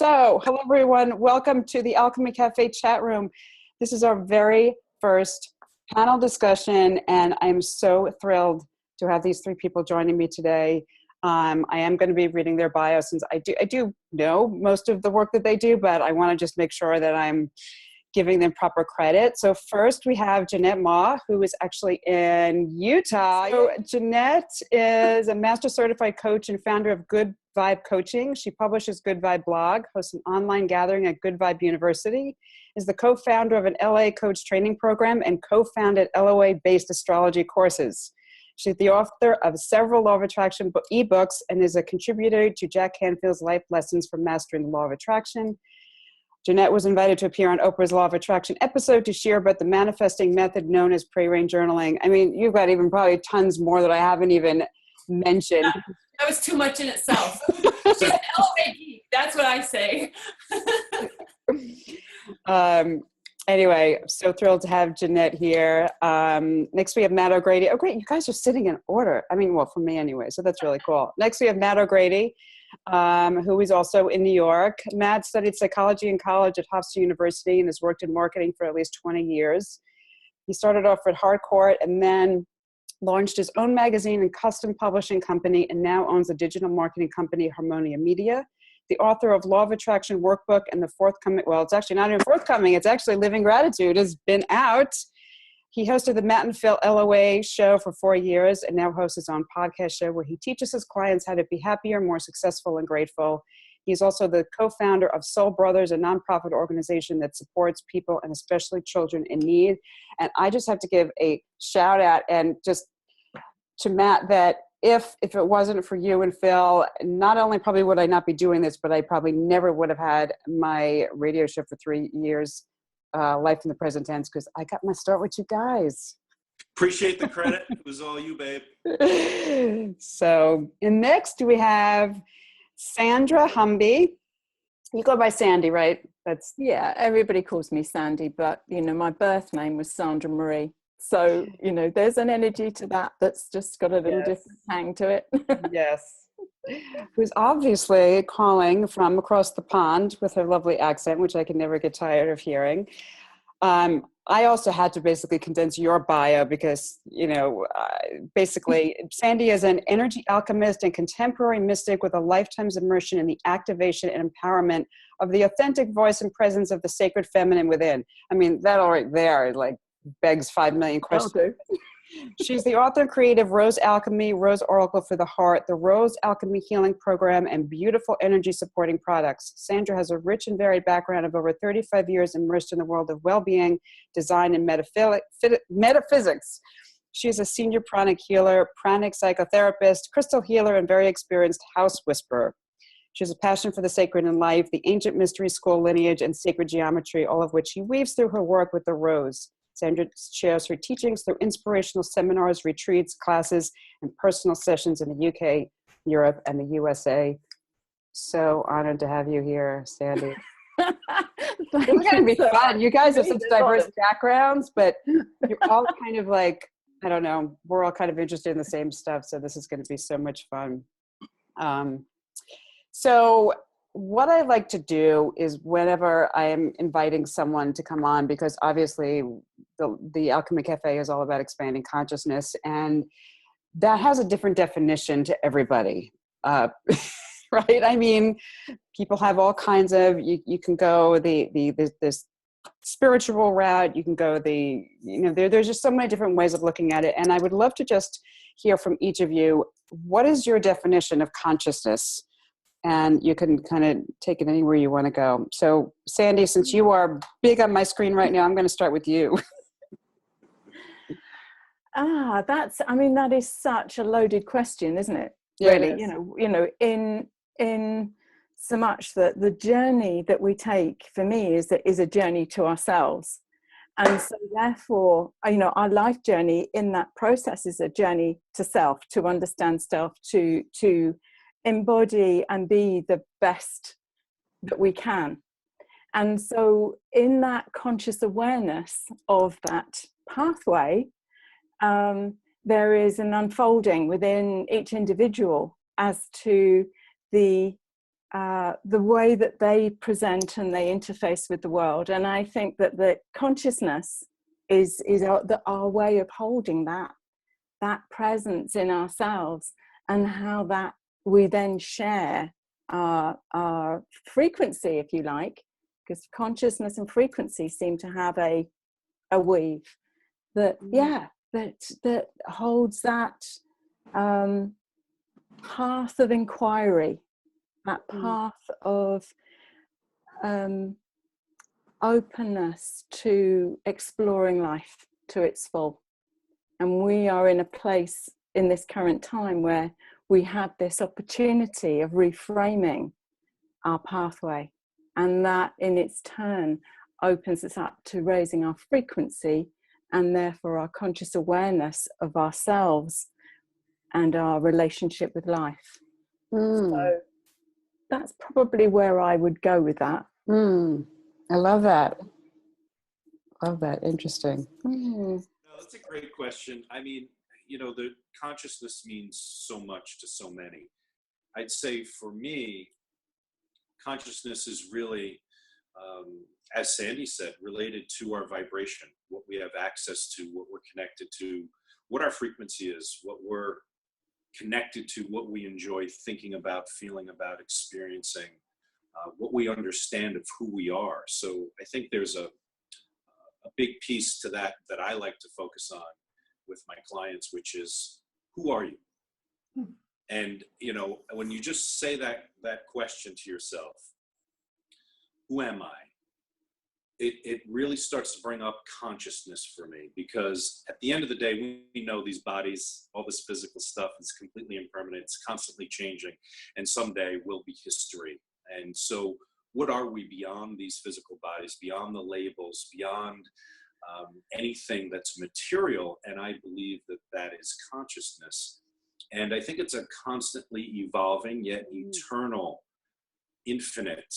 So, hello everyone. Welcome to the Alchemy Cafe chat room. This is our very first panel discussion, and I'm so thrilled to have these three people joining me today. I am going to be reading their bio since I do know most of the work that they do, but I want to just make sure that I'm giving them proper credit. So first we have Jeannette Maw, who is actually in Utah. So Jeannette is a master certified coach and founder of Good Vibe Coaching. She publishes Good Vibe blog, hosts an online gathering at Good Vibe University, is the co-founder of an LOA coach training program, and co-founded LOA-based astrology courses. She's the author of several Law of Attraction ebooks and is a contributor to Jack Canfield's Life Lessons for Mastering the Law of Attraction. Jeannette was invited to appear on Oprah's Law of Attraction episode to share about the manifesting method known as pre-rain journaling. I mean, you've got even probably tons more that I haven't even mentioned. That was too much in itself. She's an LOA geek. That's what I say. Anyway, I'm so thrilled to have Jeannette here. Next we have Matt O'Grady. Oh, great. You guys are sitting in order. I mean, well, for me anyway, so that's really cool. Next we have Matt O'Grady, who is also in New York. Matt studied psychology in college at Hofstra University and has worked in marketing for at least 20 years. He started off at Harcourt and then launched his own magazine and custom publishing company, and now owns a digital marketing company, Harmonia Media. The author of Law of Attraction workbook and the forthcoming, well, it's actually not even forthcoming, it's actually Living Gratitude has been out. He hosted the Matt and Phil LOA show for 4 years and now hosts his own podcast show where he teaches his clients how to be happier, more successful, and grateful. He's also the co-founder of Soul Brothers, a nonprofit organization that supports people and especially children in need. And I just have to give a shout out and just to Matt that if it wasn't for you and Phil, not only probably would I not be doing this, but I probably never would have had my radio show for 3 years, Life in the Present Tense, because I got my start with you guys. Appreciate the credit. It was all you, babe. So, and next we have Sandra Humby. You go by Sandy, right? Yeah, everybody calls me Sandy, but my birth name was Sandra Marie. So, there's an energy to that that's just got a little different hang to it. Yes. Who's obviously calling from across the pond with her lovely accent, which I can never get tired of hearing. I also had to basically condense your bio because, basically Sandy is an energy alchemist and contemporary mystic with a lifetime's immersion in the activation and empowerment of the authentic voice and presence of the sacred feminine within. I mean, that all right there, begs 5 million questions. She's the author and creator of Rose Alchemy, Rose Oracle for the Heart, the Rose Alchemy Healing Program, and beautiful energy supporting products. Sandra has a rich and varied background of over 35 years immersed in the world of well-being, design, and metaphysics. She is a senior pranic healer, pranic psychotherapist, crystal healer, and very experienced house whisperer. She has a passion for the sacred in life, the ancient mystery school lineage, and sacred geometry, all of which she weaves through her work with the rose. Sandra shares her teachings through inspirational seminars, retreats, classes, and personal sessions in the UK, Europe, and the USA. So honored to have you here, Sandy. It's going to be fun. You guys have such diverse backgrounds, but you're all kind of I don't know, we're all kind of interested in the same stuff, so this is going to be so much fun. So what I like to do is whenever I am inviting someone to come on, because obviously the Alchemy Cafe is all about expanding consciousness, and that has a different definition to everybody, right? I mean, people have all kinds of, you can go this spiritual route, you can go there's just so many different ways of looking at it. And I would love to just hear from each of you, what is your definition of consciousness? And you can kind of take it anywhere you want to go. So Sandy, since you are big on my screen right now, I'm going to start with you. That is such a loaded question, isn't it? Yeah, really, it is. in so much that the journey that we take for me is a journey to ourselves. And so therefore, our life journey in that process is a journey to self, to understand self, to embody and be the best that we can. And so in that conscious awareness of that pathway, there is an unfolding within each individual as to the the way that they present and they interface with the world. And I think that the consciousness is our way of holding that presence in ourselves, and how that we then share our frequency, if you like, because consciousness and frequency seem to have a weave that, that holds that path of inquiry, that path of openness to exploring life to its full. And we are in a place in this current time where we have this opportunity of reframing our pathway, and that in its turn opens us up to raising our frequency, and therefore our conscious awareness of ourselves and our relationship with life. So that's probably where I would go with that. I love that. Love that. Interesting. No, that's a great question. I mean, you know, the consciousness means so much to so many. I'd say for me, consciousness is really, as Sandy said, related to our vibration, what we have access to, what we're connected to, what our frequency is, what we're connected to, what we enjoy thinking about, feeling about, experiencing, what we understand of who we are. So I think there's a big piece to that I like to focus on with my clients, which is, who are you? And, you know, when you just say that question to yourself, who am I? It really starts to bring up consciousness for me, because at the end of the day, we know these bodies, all this physical stuff is completely impermanent. It's constantly changing, and someday will be history. And so what are we beyond these physical bodies, beyond the labels, beyond anything that's material? And I believe that is consciousness. And I think it's a constantly evolving yet eternal, infinite,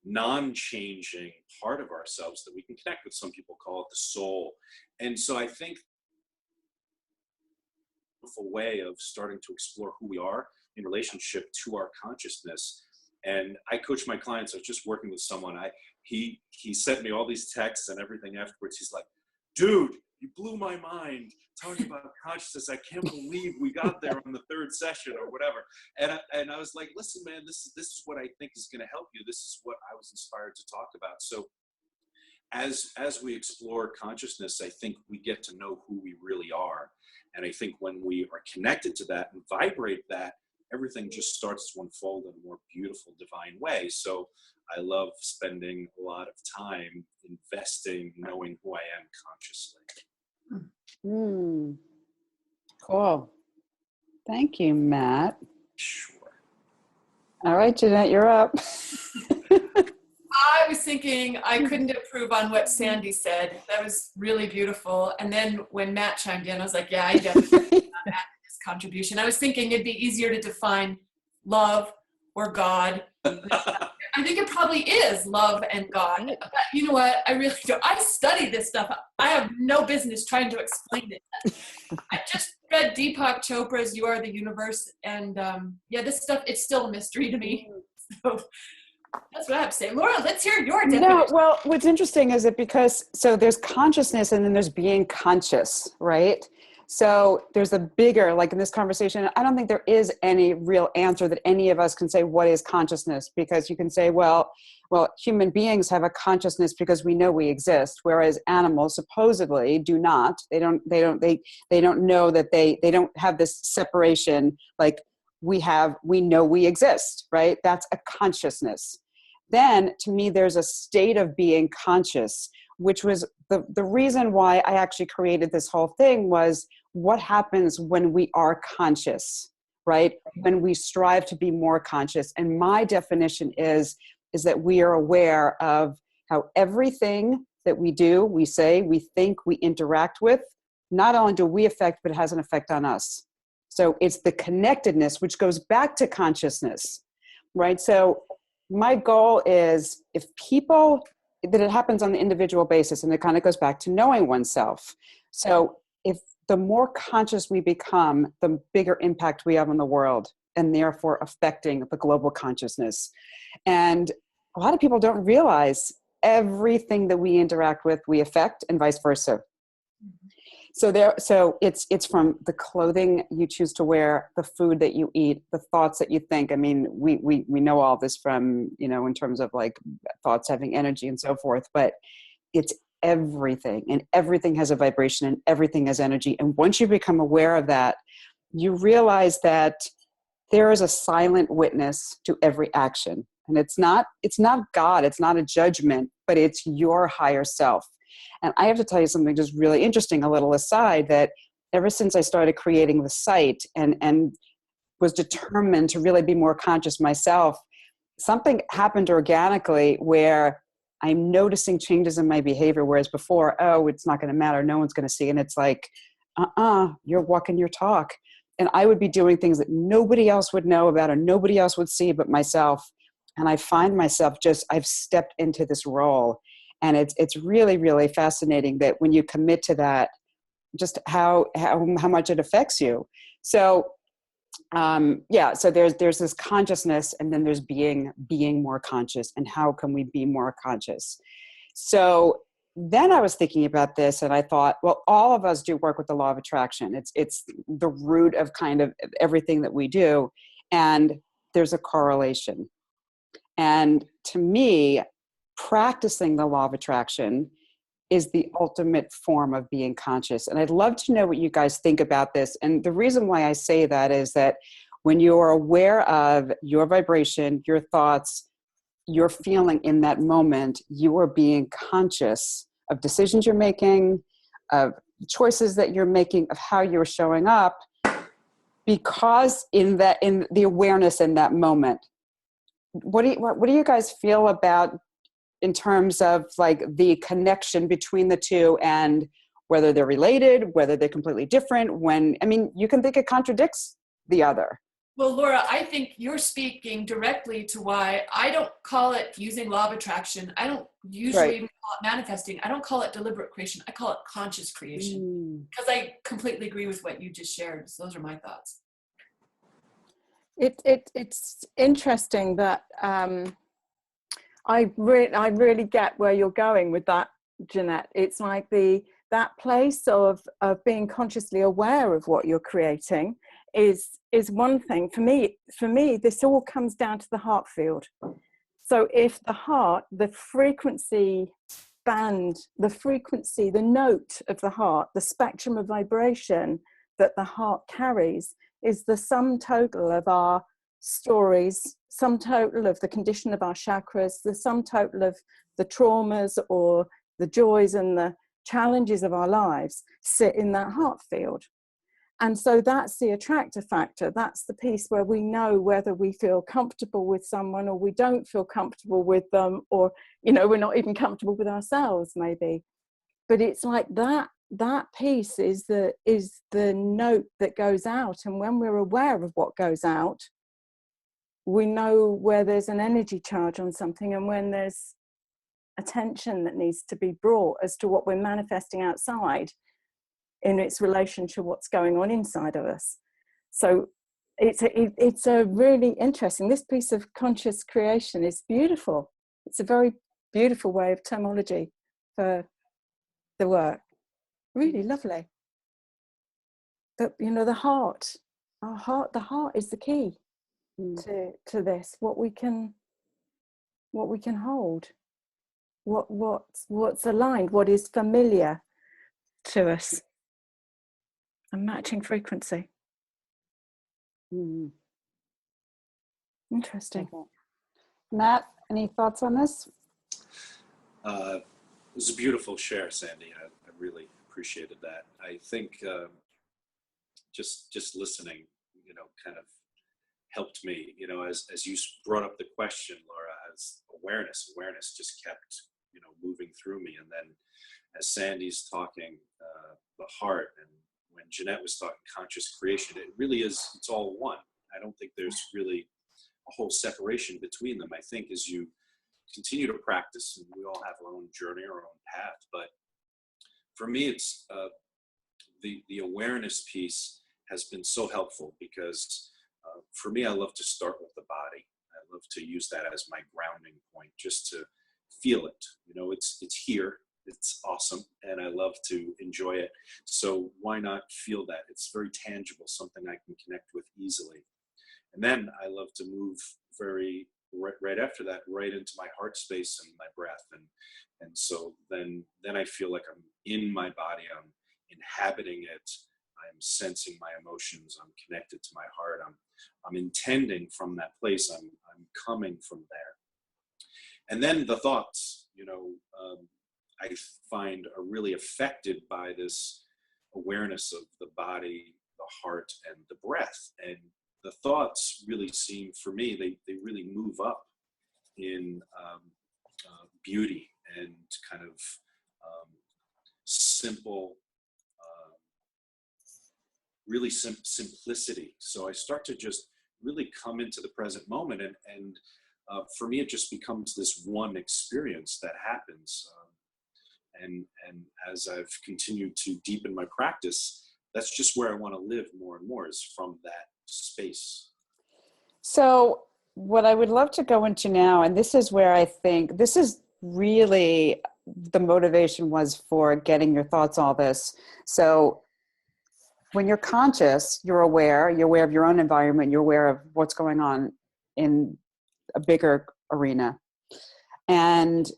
non-changing part of ourselves that we can connect with. Some people call it the soul. And so I think a way of starting to explore who we are in relationship to our consciousness. And I coach my clients. I was just working with someone. He sent me all these texts and everything afterwards. He's like, dude, you blew my mind talking about consciousness. I can't believe we got there on the third session or whatever. And I was like, listen, man, this is what I think is going to help you. This is what I was inspired to talk about. So as we explore consciousness, I think we get to know who we really are. And I think when we are connected to that and vibrate that, everything just starts to unfold in a more beautiful, divine way. So I love spending a lot of time investing, knowing who I am consciously. Cool. Thank you, Matt. Sure. All right, Jeannette, you're up. I was thinking I couldn't improve on what Sandy said. That was really beautiful. And then when Matt chimed in, I was like, yeah, I definitely add his contribution. I was thinking it'd be easier to define love or God. I think it probably is love and God. But you know what? I really don't. I study this stuff. I have no business trying to explain it. I just read Deepak Chopra's You Are the Universe. And this stuff, it's still a mystery to me. So that's what I have to say. Laura, let's hear your definition. No, well, what's interesting is that so there's consciousness and then there's being conscious, right? So there's a bigger, like in this conversation, I don't think there is any real answer that any of us can say, what is consciousness? Because you can say, well, human beings have a consciousness because we know we exist, whereas animals supposedly do not. They don't know that they don't have this separation like we know we exist, right? That's a consciousness. Then to me, there's a state of being conscious, which was the reason why I actually created this whole thing was what happens when we are conscious, right? When we strive to be more conscious. And my definition is that we are aware of how everything that we do, we say, we think, we interact with, not only do we affect, but it has an effect on us. So it's the connectedness, which goes back to consciousness, right? So my goal is that it happens on the individual basis, and it kind of goes back to knowing oneself. So if the more conscious we become, the bigger impact we have on the world. and therefore affecting the global consciousness. And a lot of people don't realize everything that we interact with, we affect, and vice versa. So it's from the clothing you choose to wear, the food that you eat, the thoughts that you think. I mean, we know all this from, in terms of like thoughts having energy and so forth, but it's everything, and everything has a vibration and everything has energy. And once you become aware of that, you realize that there is a silent witness to every action. And it's not God, it's not a judgment, but it's your higher self. And I have to tell you something just really interesting, a little aside, that ever since I started creating the site and was determined to really be more conscious myself, something happened organically where I'm noticing changes in my behavior, whereas before, oh, it's not going to matter, no one's going to see. And it's like, you're walking your talk. And I would be doing things that nobody else would know about or nobody else would see but myself. And I find myself I've stepped into this role. And it's really, really fascinating that when you commit to that, just how much it affects you. So, so there's this consciousness, and then there's being more conscious, and how can we be more conscious? So then I was thinking about this, and I thought, well, all of us do work with the law of attraction. It's the root of kind of everything that we do, and there's a correlation. And to me, practicing the law of attraction is the ultimate form of being conscious. And I'd love to know what you guys think about this. And the reason why I say that is that when you are aware of your vibration, your thoughts, your feeling in that moment, you are being conscious of decisions you're making, of choices that you're making, of how you're showing up, because in the awareness in that moment. What do you guys feel about in terms of like the connection between the two, and whether they're related, whether they're completely different? You can think it contradicts the other. Well, Laura, I think you're speaking directly to why I don't call it using law of attraction. I don't usually even call it manifesting. I don't call it deliberate creation. I call it conscious creation, because I completely agree with what you just shared. So those are my thoughts. It's interesting that I really get where you're going with that, Jeannette. It's like that place of being consciously aware of what you're creating is one thing. For me, this all comes down to the heart field. So if the heart, the frequency band, the note of the heart, the spectrum of vibration that the heart carries is the sum total of our stories, sum total of the condition of our chakras, the sum total of the traumas or the joys and the challenges of our lives sit in that heart field. And so that's the attractor factor. That's the piece where we know whether we feel comfortable with someone or we don't feel comfortable with them, or, we're not even comfortable with ourselves maybe. But it's like that piece is the note that goes out. And when we're aware of what goes out, we know where there's an energy charge on something and when there's attention that needs to be brought as to what we're manifesting outside in its relation to what's going on inside of us. So it's a really interesting, this piece of conscious creation is beautiful. It's a very beautiful way of terminology for the work. Really lovely. But the heart is the key to this. What we can hold, what's aligned, what is familiar to us, a matching frequency. Interesting. Matt, any thoughts on this? It was a beautiful share, Sandy. I really appreciated that. I think just listening, kind of helped me, as you brought up the question, Laura, as awareness just kept, moving through me. And then as Sandy's talking, the heart, and when Jeannette was talking conscious creation, it really is, it's all one. I don't think there's really a whole separation between them. I think as you continue to practice, and we all have our own journey, our own path, but for me, it's the awareness piece has been so helpful, because For me, I love to start with the body. I love to use that as my grounding point, just to feel it. It's here. It's awesome, and I love to enjoy it. So why not feel that? It's very tangible, something I can connect with easily. And then I love to move right after that, right into my heart space and my breath. And so then I feel like I'm in my body, I'm inhabiting it, I'm sensing my emotions, I'm connected to my heart, I'm intending from that place, I'm coming from there. And then the thoughts, I find are really affected by this awareness of the body, the heart, and the breath. And the thoughts really seem, for me, they really move up in beauty and kind of simple, really simplicity. So I start to just really come into the present moment, and for me, it just becomes this one experience that happens. And as I've continued to deepen my practice, that's just where I want to live more and more, is from that space. So what I would love to go into now, and this is where I think this is really the motivation was for getting your thoughts on all this. So when you're conscious, you're aware of your own environment, you're aware of what's going on in a bigger arena. And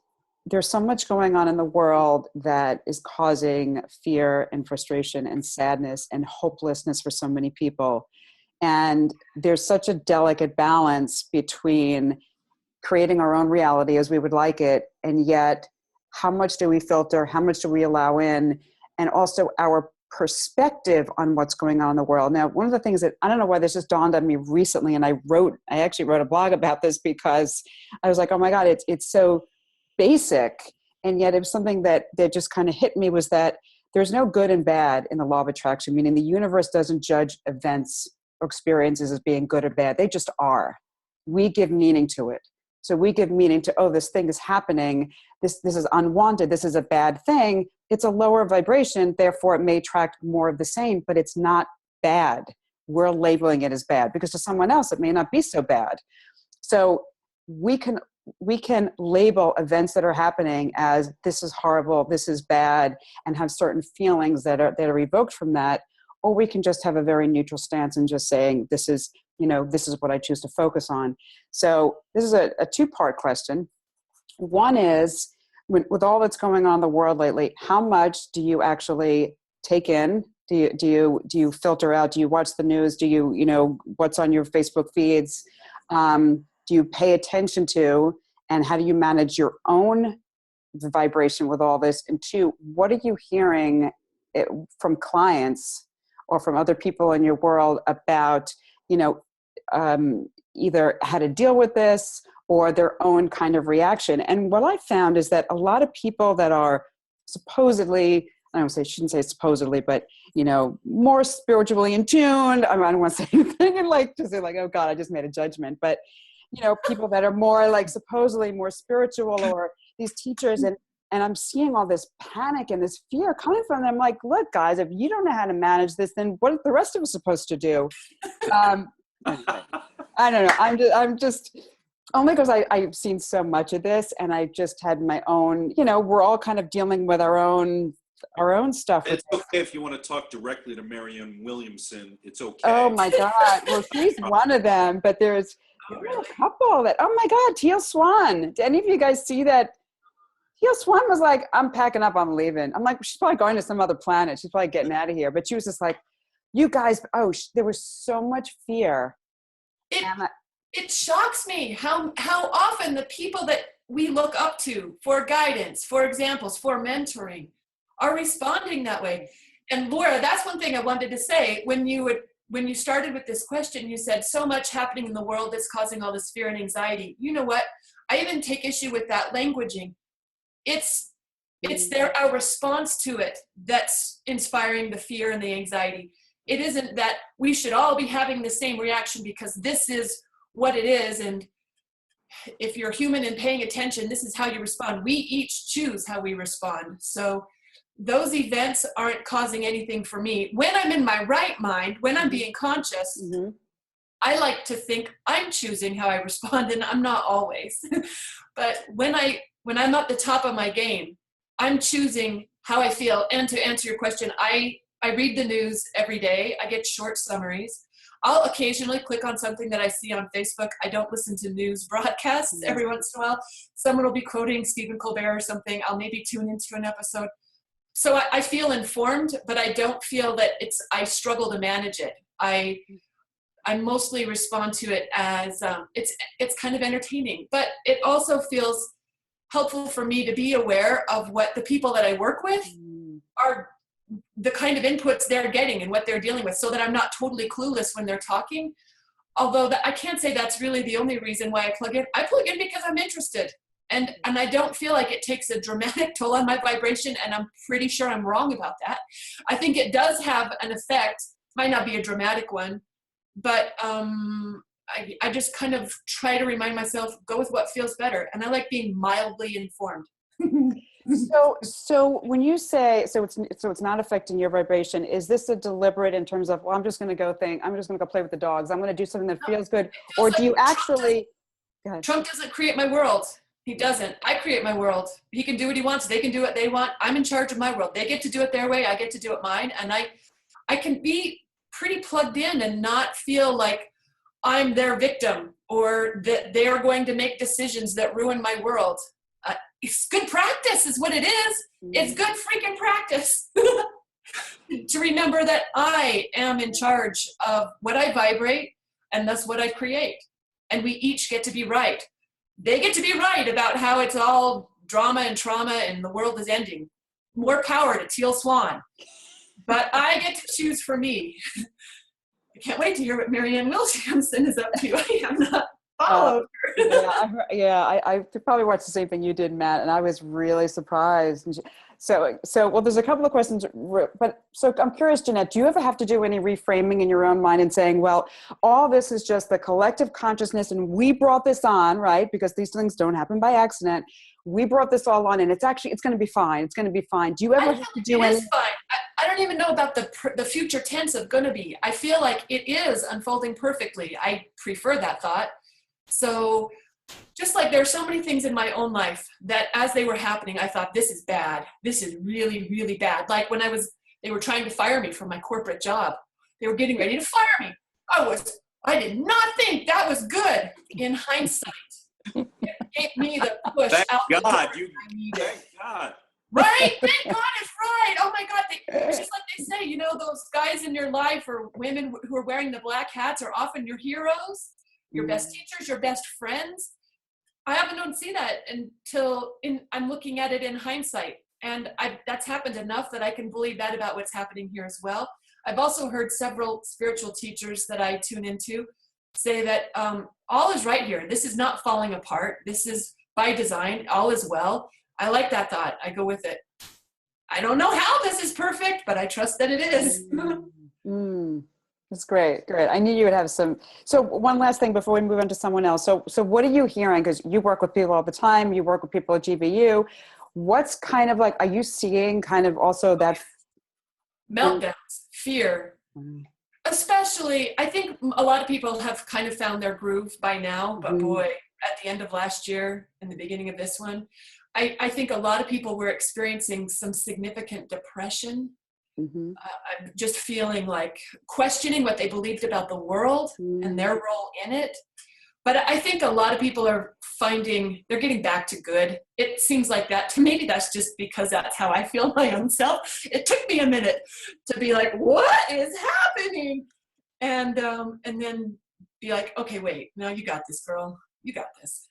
there's so much going on in the world that is causing fear and frustration and sadness and hopelessness for so many people. And there's such a delicate balance between creating our own reality as we would like it, and yet how much do we filter, how much do we allow in, and also our perspective on what's going on in the world. Now, one of the things that, I don't know why this just dawned on me recently, and I actually wrote a blog about this because I was like, oh my God, it's so basic, and yet it was something that just kind of hit me, was that there's no good and bad in the law of attraction, meaning the universe doesn't judge events or experiences as being good or bad. They just are. We give meaning to it. So we give meaning to, oh, this thing is happening. This is unwanted. This is a bad thing. It's a lower vibration. Therefore, it may attract more of the same, but it's not bad. We're labeling it as bad because to someone else, it may not be so bad. So we can label events that are happening as this is horrible, this is bad, and have certain feelings that are evoked from that. Or we can just have a very neutral stance and just saying, this is what I choose to focus on. So this is a two-part question. One is, with all that's going on in the world lately, how much do you actually take in? Do you filter out? Do you watch the news? Do you what's on your Facebook feeds? Do you pay attention to, and how do you manage your own vibration with all this? And two, what are you hearing from clients or from other people in your world about, either how to deal with this or their own kind of reaction? And what I found is that a lot of people that are supposedly, shouldn't say supposedly, but, more spiritually in tune. I don't want to say anything and to say oh God, I just made a judgment. But, people that are more supposedly more spiritual, or these teachers, and I'm seeing all this panic and this fear coming from them. Look, guys, if you don't know how to manage this, then what are the rest of us supposed to do? I don't know. I'm just only because I've seen so much of this, and I just had my own, we're all kind of dealing with our own stuff. It's okay if you want to talk directly to Marianne Williamson. It's okay. Oh my God. Well, she's one of them, but there's a couple that, oh my God, Teal Swan. Did any of you guys see that? Teal Swan was like, I'm packing up, I'm leaving. I'm like, she's probably going to some other planet. She's probably getting out of here. But she was just like, you guys, there was so much fear. It shocks me how often the people that we look up to for guidance, for examples, for mentoring, are responding that way. And Laura, that's one thing I wanted to say. When you started with this question, you said so much happening in the world that's causing all this fear and anxiety. You know what? I even take issue with that languaging. It's our response to it that's inspiring the fear and the anxiety. It isn't that we should all be having the same reaction because this is what it is. And if you're human and paying attention, this is how you respond. We each choose how we respond. So those events aren't causing anything for me. When I'm in my right mind, when I'm being conscious, I like to think I'm choosing how I respond, and I'm not always. But when I'm at the top of my game, I'm choosing how I feel. And to answer your question, I read the news every day. I get short summaries. I'll occasionally click on something that I see on Facebook. I don't listen to news broadcasts. Every once in a while, someone will be quoting Stephen Colbert or something. I'll maybe tune into an episode. So I feel informed, but I don't feel that I struggle to manage it. I mostly respond to it as it's kind of entertaining, but it also feels helpful for me to be aware of what the people that I work with are, the kind of inputs they're getting and what they're dealing with, so that I'm not totally clueless when they're talking. Although I can't say that's really the only reason why I plug in. I plug in because I'm interested. And I don't feel like it takes a dramatic toll on my vibration, and I'm pretty sure I'm wrong about that. I think it does have an effect, might not be a dramatic one, but I just kind of try to remind myself, go with what feels better. And I like being mildly informed. So when you say, so it's not affecting your vibration, is this a deliberate in terms of, well, I'm just going to go play with the dogs. I'm going to do something that feels good. Or do you actually, Trump doesn't create my world. He doesn't. I create my world. He can do what he wants. They can do what they want. I'm in charge of my world. They get to do it their way. I get to do it mine. And I can be pretty plugged in and not feel like I'm their victim, or that they are going to make decisions that ruin my world. It's good practice is what it is. It's good freaking practice to remember that I am in charge of what I vibrate, and thus what I create. And we each get to be right. They get to be right about how it's all drama and trauma and the world is ending. More power to Teal Swan. But I get to choose for me. I can't wait to hear what Marianne Williamson is up to. I have not followed her. I probably watched the same thing you did, Matt, and I was really surprised. So, well, there's a couple of questions, but so I'm curious, Jeannette, do you ever have to do any reframing in your own mind and saying, well, all this is just the collective consciousness and we brought this on, right? Because these things don't happen by accident. We brought this all on, and it's going to be fine. It's going to be fine. Do you ever have to do anything? It is fine. I don't even know about the future tense of going to be. I feel like it is unfolding perfectly. I prefer that thought. So just like there are so many things in my own life that as they were happening, I thought, this is bad. This is really, really bad. Like when they were trying to fire me from my corporate job. They were getting ready to fire me. I did not think that was good in hindsight. It gave me the push Thank out God. the door I needed. Thank God. Right? Thank God it's right. Oh my God. It's just like they say, those guys in your life or women who are wearing the black hats are often your heroes, your best teachers, your best friends. I often don't see that until I'm looking at it in hindsight. And that's happened enough that I can believe that about what's happening here as well. I've also heard several spiritual teachers that I tune into say that all is right here. This is not falling apart. This is by design. All is well. I like that thought. I go with it. I don't know how this is perfect, but I trust that it is. That's great. Great. I knew you would have some. So one last thing before we move on to someone else. So what are you hearing? Because you work with people all the time. You work with people at GVU. What's kind of like, are you seeing kind of also that meltdowns, fear? Especially, I think a lot of people have kind of found their groove by now, but boy, at the end of last year and the beginning of this one, I think a lot of people were experiencing some significant depression. Just feeling like questioning what they believed about the world and their role in it. But I think a lot of people are finding they're getting back to good. It seems like that. Maybe that's just because that's how I feel my own self. It took me a minute to be like, what is happening? And then be like, okay, wait, no, you got this, girl. You got this.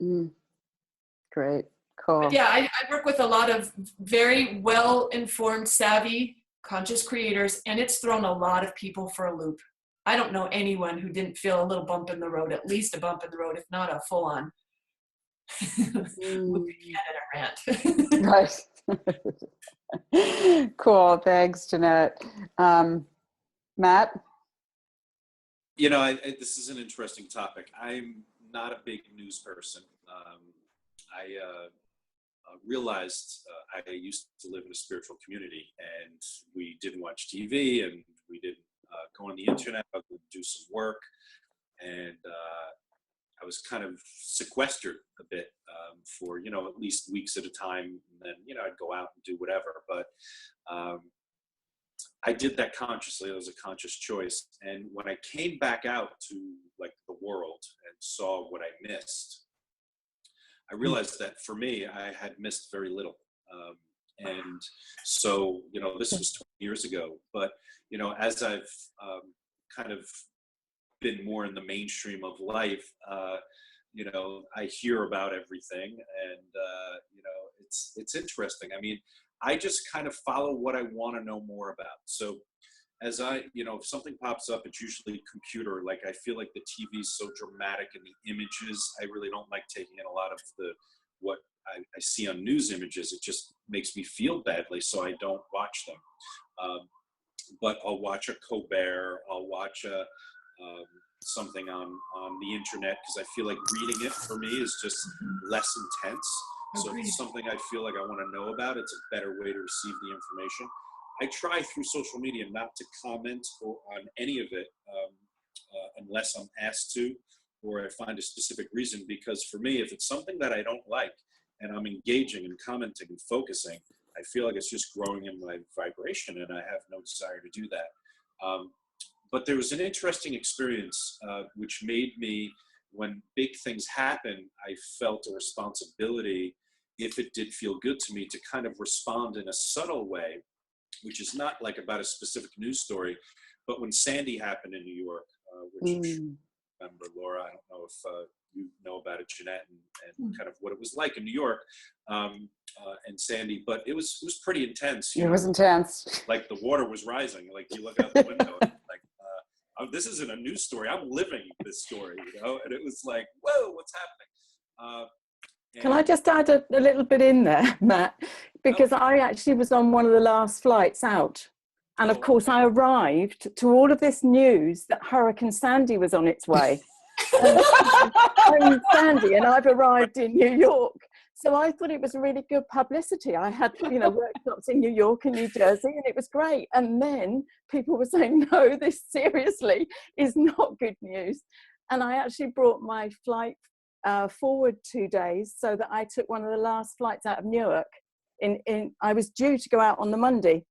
Great. Cool. But yeah, I work with a lot of very well-informed, savvy, conscious creators, and it's thrown a lot of people for a loop. I don't know anyone who didn't feel a little bump in the road, at least a bump in the road, if not a full-on rant. Right. Cool. Thanks, Jeannette. Matt? This is an interesting topic. I'm not a big news person. I realized I used to live in a spiritual community, and we didn't watch TV, and we didn't go on the internet other than do some work. and I was kind of sequestered a bit for, you know, at least weeks at a time. And then, you know, I'd go out and do whatever. But I did that consciously. It was a conscious choice. And when I came back out to like the world and saw what I missed, I realized that for me, I had missed very little. And so, you know, this was 20 years ago. But, you know, as I've kind of been more in the mainstream of life, you know, I hear about everything, and you know, it's interesting. I mean, I just kind of follow what I want to know more about. So as I, you know, if something pops up, it's usually computer. Like, I feel like the TV is so dramatic and the images, I really don't like taking in a lot of what I see on news images. It just makes me feel badly, so I don't watch them. But I'll watch a Colbert, I'll watch a something on the internet, because I feel like reading it for me is just less intense. So if it's something I feel like I want to know about, it's a better way to receive the information. I try through social media not to comment on any of it unless I'm asked to, or I find a specific reason, because for me, if it's something that I don't like and I'm engaging and commenting and focusing, I feel like it's just growing in my vibration, and I have no desire to do that. But there was an interesting experience which made me, when big things happen, I felt a responsibility, if it did feel good to me, to kind of respond in a subtle way, which is not like about a specific news story. But when Sandy happened in New York, which I'm sure you remember, Laura, I don't know if you know about it, Jeannette, and kind of what it was like in New York, and Sandy, but it was pretty intense. It was intense. Like, the water was rising. Like, you look out the window, and like, this isn't a news story. I'm living this story, you know? And it was like, whoa, what's happening? Can I just add a little bit in there, Matt? Because I actually was on one of the last flights out. And of course, I arrived to all of this news that Hurricane Sandy was on its way. I'm Sandy, and I've arrived in New York. So I thought it was really good publicity. I had, you know, workshops in New York and New Jersey, and it was great. And then people were saying, no, this seriously is not good news. And I actually brought my flight forward 2 days, so that I took one of the last flights out of Newark. I was due to go out on the Monday,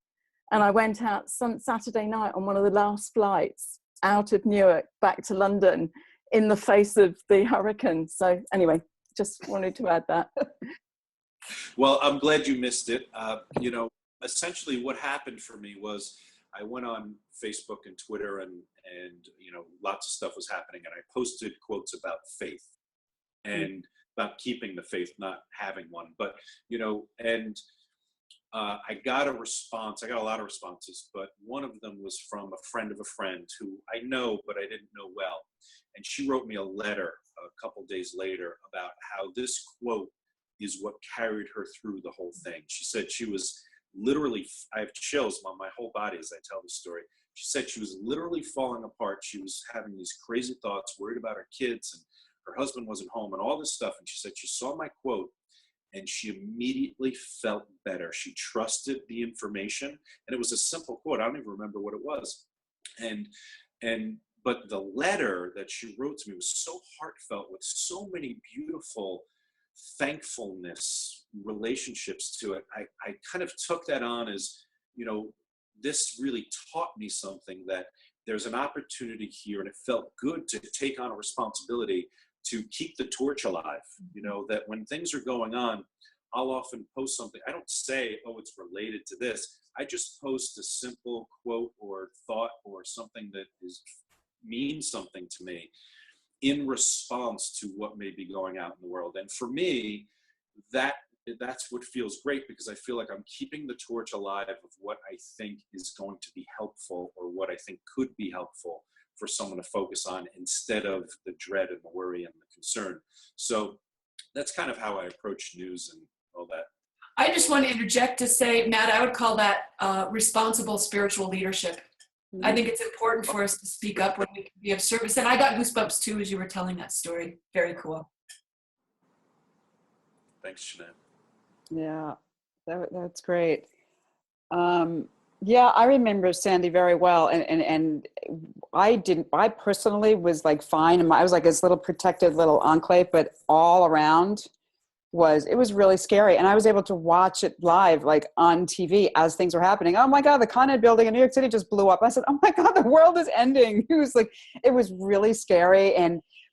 and I went out some Saturday night on one of the last flights out of Newark back to London in the face of the hurricane. So anyway, just wanted to add that. Well, I'm glad you missed it. You know, essentially what happened for me was I went on Facebook and Twitter, and you know, lots of stuff was happening, and I posted quotes about faith and about keeping the faith, not having one. But, you know, and I got a response. I got a lot of responses, but one of them was from a friend of a friend who I know, but I didn't know well. And she wrote me a letter a couple days later about how this quote is what carried her through the whole thing. She said she was literally, I have chills on my whole body as I tell the story. She said she was literally falling apart. She was having these crazy thoughts, worried about her kids, and her husband wasn't home, and all this stuff. And she said she saw my quote, and she immediately felt better. She trusted the information, and it was a simple quote. I don't even remember what it was. But the letter that she wrote to me was so heartfelt, with so many beautiful thankfulness relationships to it. I kind of took that on as, you know, this really taught me something, that there's an opportunity here, and it felt good to take on a responsibility to keep the torch alive. You know, that when things are going on, I'll often post something. I don't say, oh, it's related to this. I just post a simple quote or thought or something that means something to me in response to what may be going out in the world. And for me, that's what feels great, because I feel like I'm keeping the torch alive of what I think is going to be helpful, or what I think could be helpful for someone to focus on, instead of the dread and the worry and the concern. So that's kind of how I approach news and all that. I just want to interject to say, Matt, I would call that responsible spiritual leadership. Mm-hmm. I think it's important for us to speak up when we can be of service. And I got goosebumps too as you were telling that story. Very cool. Thanks, Jeanette. Yeah, that's great. Yeah, I remember Sandy very well. And I personally was like fine. And I was like this little protected little enclave, but all around it was really scary. And I was able to watch it live, like on TV as things were happening. Oh my God, the Con Ed building in New York City just blew up. I said, oh my God, the world is ending. It was really scary.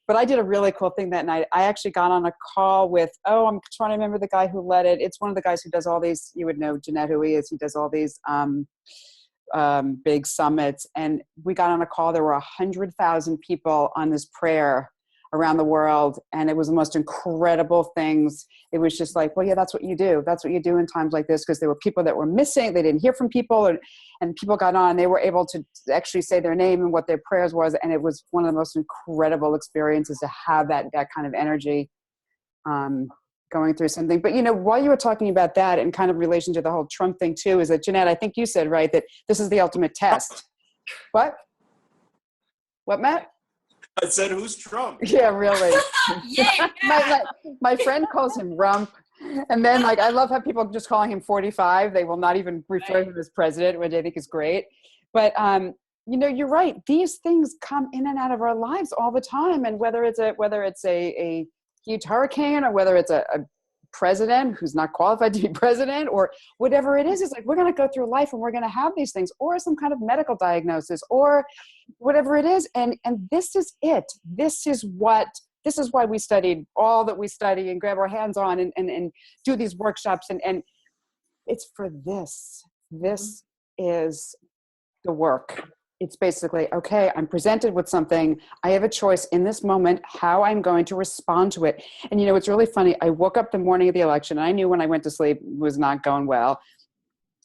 But I did a really cool thing that night. I actually got on a call with, I'm trying to remember the guy who led it. It's one of the guys who does all these, you would know Jeannette who he is. He does all these big summits. And we got on a call. There were 100,000 people on this prayer around the world. And it was the most incredible things. It was just like, well, yeah, that's what you do. That's what you do in times like this. Because there were people that were missing. They didn't hear from people. And people got on. They were able to actually say their name and what their prayers was. And it was one of the most incredible experiences to have that kind of energy going through something. But, while you were talking about that and kind of relation to the whole Trump thing too, is that, Jeannette, I think you said, right, that this is the ultimate test. What, Matt? I said, who's Trump? Yeah, really. Yeah. My friend calls him Rump. And then, I love how people just calling him 45. They will not even refer to him as president, which I think is great. But, you're right. These things come in and out of our lives all the time. And whether it's a huge hurricane or whether it's a president who's not qualified to be president or whatever it is, it's like we're going to go through life and we're going to have these things or some kind of medical diagnosis or whatever it is. And this is it. This is why we studied all that we study and grab our hands on and do these workshops. And it's for this. This is the work. It's basically, okay, I'm presented with something. I have a choice in this moment how I'm going to respond to it. And it's really funny. I woke up the morning of the election and I knew when I went to sleep it was not going well.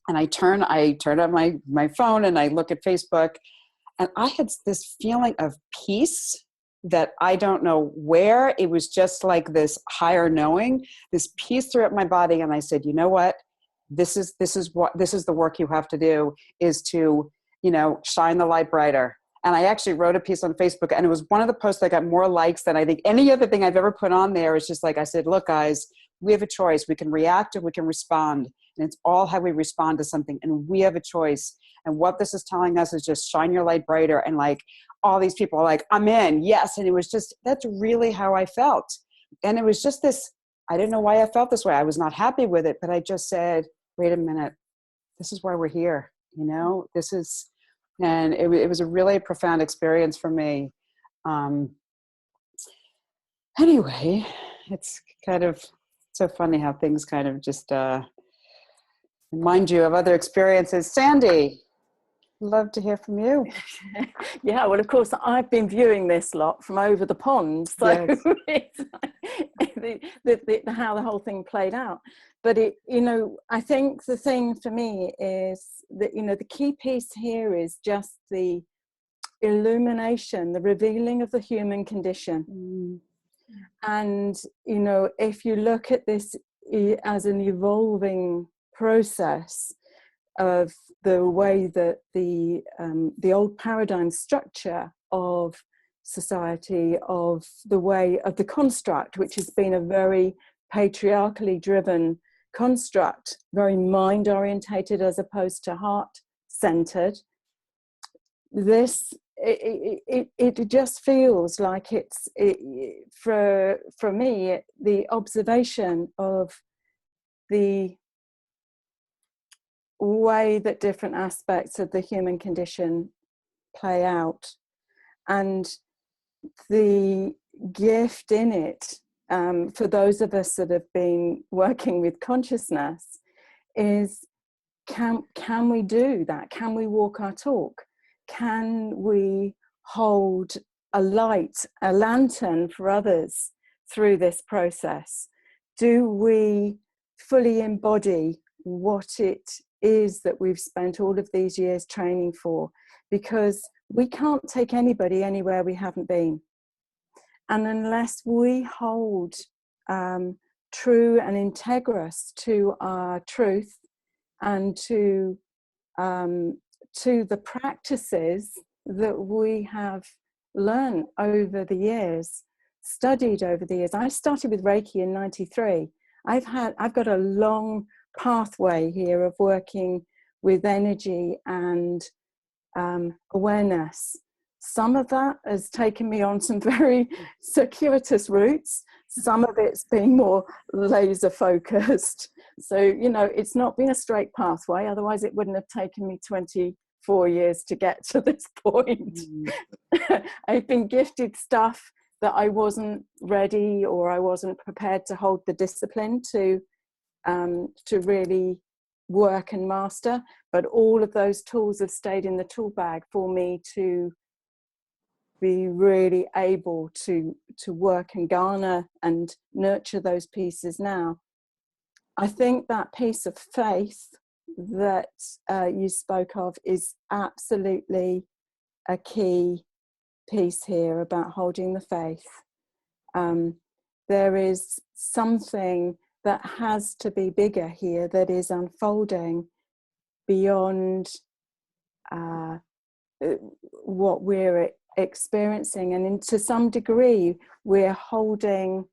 And I turn on my phone and I look at Facebook and I had this feeling of peace that I don't know where. It was just like this higher knowing, this peace throughout my body. And I said, you know what? This is the work you have to do, is to shine the light brighter. And I actually wrote a piece on Facebook, and it was one of the posts that got more likes than I think any other thing I've ever put on there. It's just like, I said, look, guys, we have a choice. We can react or we can respond. And it's all how we respond to something. And we have a choice. And what this is telling us is just shine your light brighter. And all these people are like, I'm in, yes. And it was just, that's really how I felt. And it was just this, I didn't know why I felt this way. I was not happy with it, but I just said, wait a minute, this is why we're here. This is, and it was a really profound experience for me. Anyway, it's kind of so funny how things kind of just remind you of other experiences. Sandy, love to hear from you. Yeah, well, of course, I've been viewing this lot from over the pond, so Yes. It's how the whole thing played out. But I think the thing for me is that, the key piece here is just the illumination, the revealing of the human condition. Mm. And, if you look at this as an evolving process of the way that the old paradigm structure of society, of the way of the construct, which has been a very patriarchally driven construct, very mind orientated as opposed to heart centered, it just feels like for me, the observation of the way that different aspects of the human condition play out, and the gift in it, for those of us that have been working with consciousness, is can we do that? Can we walk our talk? Can we hold a light, a lantern for others through this process? Do we fully embody what it is that we've spent all of these years training for? Because we can't take anybody anywhere we haven't been. And unless we hold true and integrous to our truth and to the practices that we have learned over the years, studied over the years. I started with Reiki in '93. I've got a long pathway here of working with energy and awareness. Some of that has taken me on some very circuitous routes. Some of it's been more laser focused. So, you know, it's not been a straight pathway. Otherwise it wouldn't have taken me 24 years to get to this point. I've been gifted stuff that I wasn't ready or I wasn't prepared to hold the discipline to really work and master. But all of those tools have stayed in the tool bag for me to be really able to work and garner and nurture those pieces now. I think that piece of faith that you spoke of is absolutely a key piece here about holding the faith. There is something that has to be bigger here that is unfolding beyond what we're experiencing, and to some degree we're holding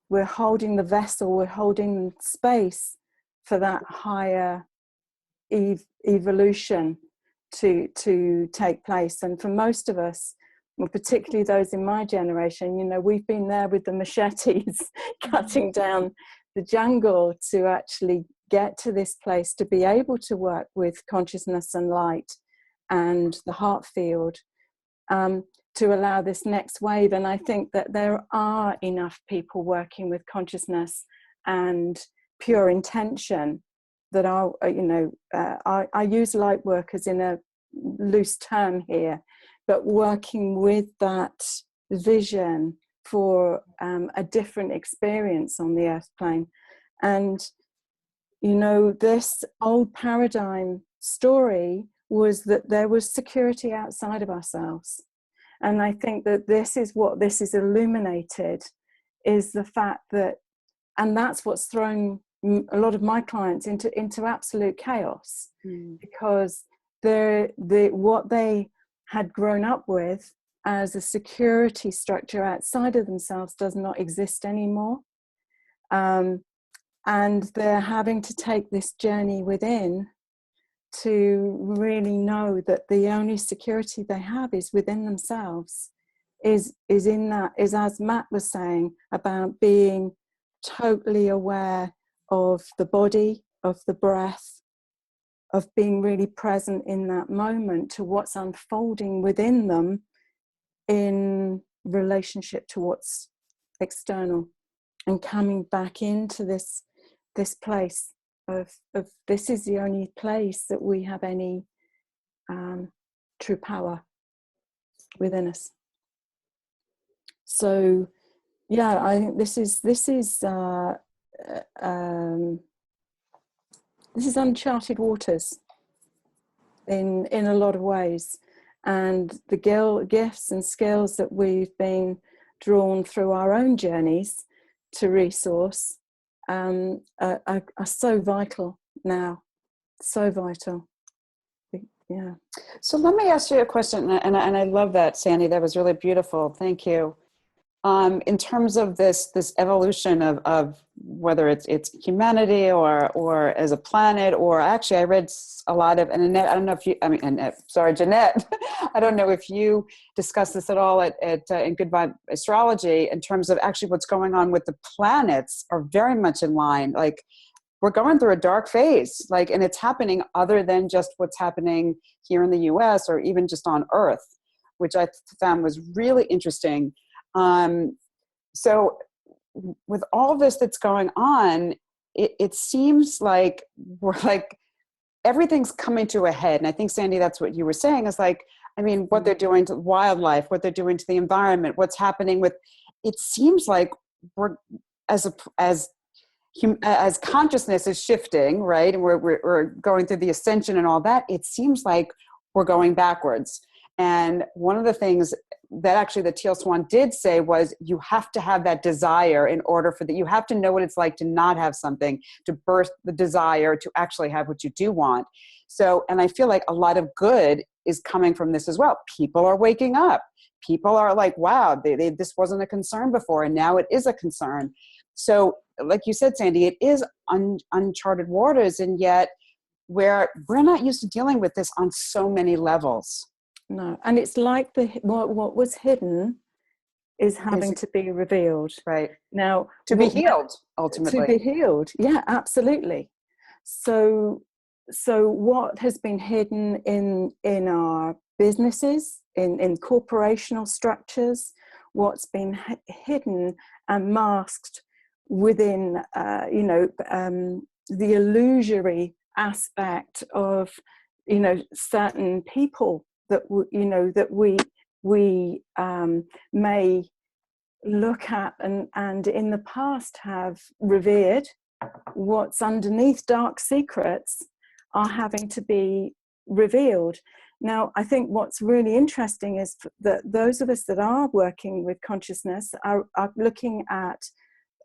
the vessel, we're holding space for that higher evolution to take place. And for most of us, well, particularly those in my generation, you know, we've been there with the machetes cutting down the jungle to actually get to this place, to be able to work with consciousness and light and the heart field, to allow this next wave. And I think that there are enough people working with consciousness and pure intention that are, you know, I use light workers in a loose term here, but working with that vision for a different experience on the earth plane. And, you know, this old paradigm story was that there was security outside of ourselves. And I think that this is what this is illuminated, is the fact that, and that's what's thrown a lot of my clients into absolute chaos, because what they had grown up with as a security structure outside of themselves does not exist anymore. And they're having to take this journey within to really know that the only security they have is within themselves, is in that, is, as Matt was saying, about being totally aware of the body, of the breath, of being really present in that moment to what's unfolding within them in relationship to what's external, and coming back into this place of this is the only place that we have any true power within us. So yeah, I think this is uncharted waters in a lot of ways, and the gifts and skills that we've been drawn through our own journeys to resource are so vital now, so vital. Yeah. So let me ask you a question, and I love that, Sandy. That was really beautiful. Thank you. In terms of this evolution of whether it's humanity or as a planet, or actually I read a lot of, and Annette, I don't know if you, Jeannette, I don't know if you discussed this at all in Good Vibe Astrology, in terms of actually what's going on with the planets are very much in line. Like, we're going through a dark phase, like, and it's happening other than just what's happening here in the US or even just on Earth, which I found was really interesting. So with all this that's going on, it seems like we're like, everything's coming to a head. And I think, Sandy, that's what you were saying, is like, I mean, what they're doing to wildlife, what they're doing to the environment, what's happening with, it seems like we're, as consciousness is shifting, right? And we're going through the ascension and all that, it seems like we're going backwards. And one of the things that actually the Teal Swan did say was, you have to have that desire in order for that. You have to know what it's like to not have something, to birth the desire to actually have what you do want. So, and I feel like a lot of good is coming from this as well. People are waking up. People are like, wow, this wasn't a concern before, and now it is a concern. So like you said, Sandy, it is uncharted waters, and yet where we're not used to dealing with this on so many levels. No, and it's like what was hidden is having to be revealed. Right. Now, to be healed, ultimately. To be healed, yeah, absolutely. So what has been hidden in our businesses, in corporational structures, what's been hidden and masked within, the illusory aspect of, certain people that we may look at and in the past have revered, what's underneath dark secrets are having to be revealed. Now, I think what's really interesting is that those of us that are working with consciousness are looking at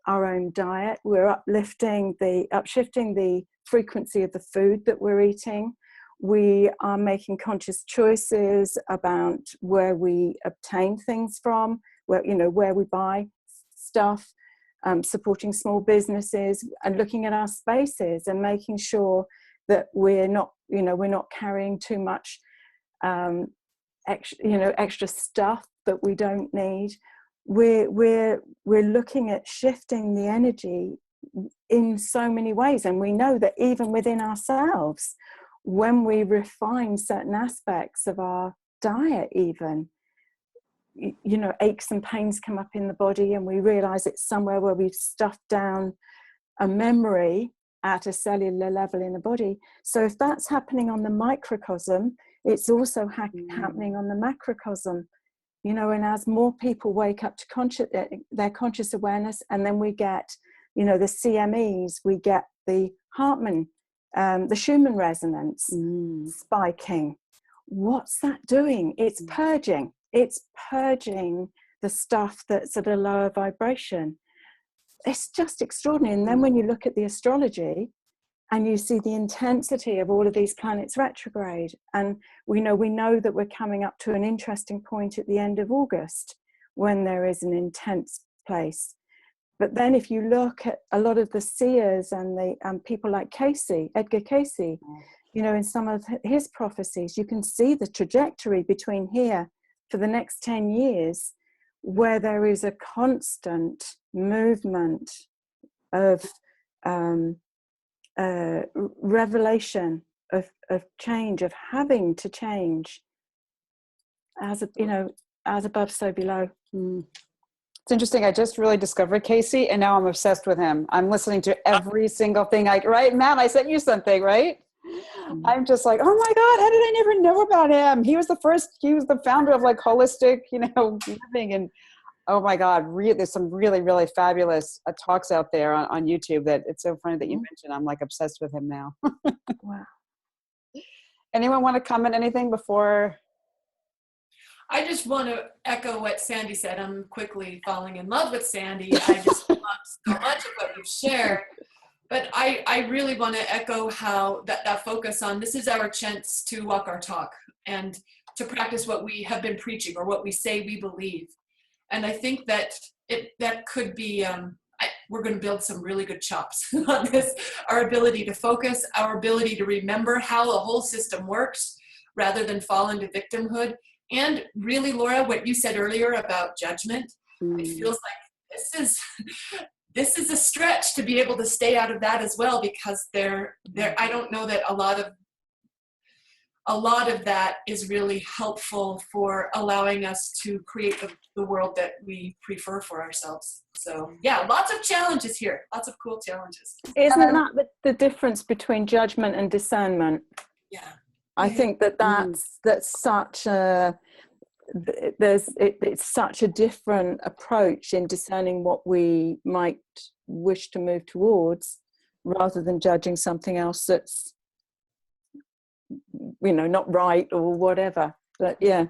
our own diet. We're upshifting the frequency of the food that we're eating. We are making conscious choices about where we obtain things from, where we buy stuff, supporting small businesses, and looking at our spaces and making sure that we're not carrying too much extra stuff that we don't need. We're looking at shifting the energy in so many ways, and we know that even within ourselves, when we refine certain aspects of our diet, even, aches and pains come up in the body, and we realize it's somewhere where we've stuffed down a memory at a cellular level in the body. So if that's happening on the microcosm, it's also happening on the macrocosm, and as more people wake up to their conscious awareness, and then we get, the CMEs, we get the Hartman, the Schumann resonance spiking. What's that doing? It's purging. It's purging the stuff that's at a lower vibration. It's just extraordinary. And then when you look at the astrology and you see the intensity of all of these planets retrograde, and we know that we're coming up to an interesting point at the end of August when there is an intense place. But then if you look at a lot of the seers and the people like Edgar Casey, in some of his prophecies, you can see the trajectory between here for the next 10 years, where there is a constant movement of revelation, of change, of having to change, as above, so below. It's interesting. I just really discovered Casey, and now I'm obsessed with him. I'm listening to every single thing. Right, Matt? I sent you something, right? I'm just like, oh my God, how did I never know about him? He was the founder of holistic, living. And oh my God, there's some really, really fabulous talks out there on YouTube that it's so funny that you mentioned. I'm obsessed with him now. Wow. Anyone want to comment anything before? I just want to echo what Sandy said. I'm quickly falling in love with Sandy. I just love so much of what you've shared. But I really want to echo how that focus on this is our chance to walk our talk and to practice what we have been preaching or what we say we believe. And I think that that could be, we're going to build some really good chops on this, our ability to focus, our ability to remember how the whole system works rather than fall into victimhood. And really, Laura, what you said earlier about judgment, it feels like this is a stretch to be able to stay out of that as well, because I don't know that a lot of that is really helpful for allowing us to create the world that we prefer for ourselves. So yeah, lots of challenges here, lots of cool challenges. Isn't that the difference between judgment and discernment? Yeah. I think that's such a it's such a different approach in discerning what we might wish to move towards, rather than judging something else that's not right or whatever. But yeah.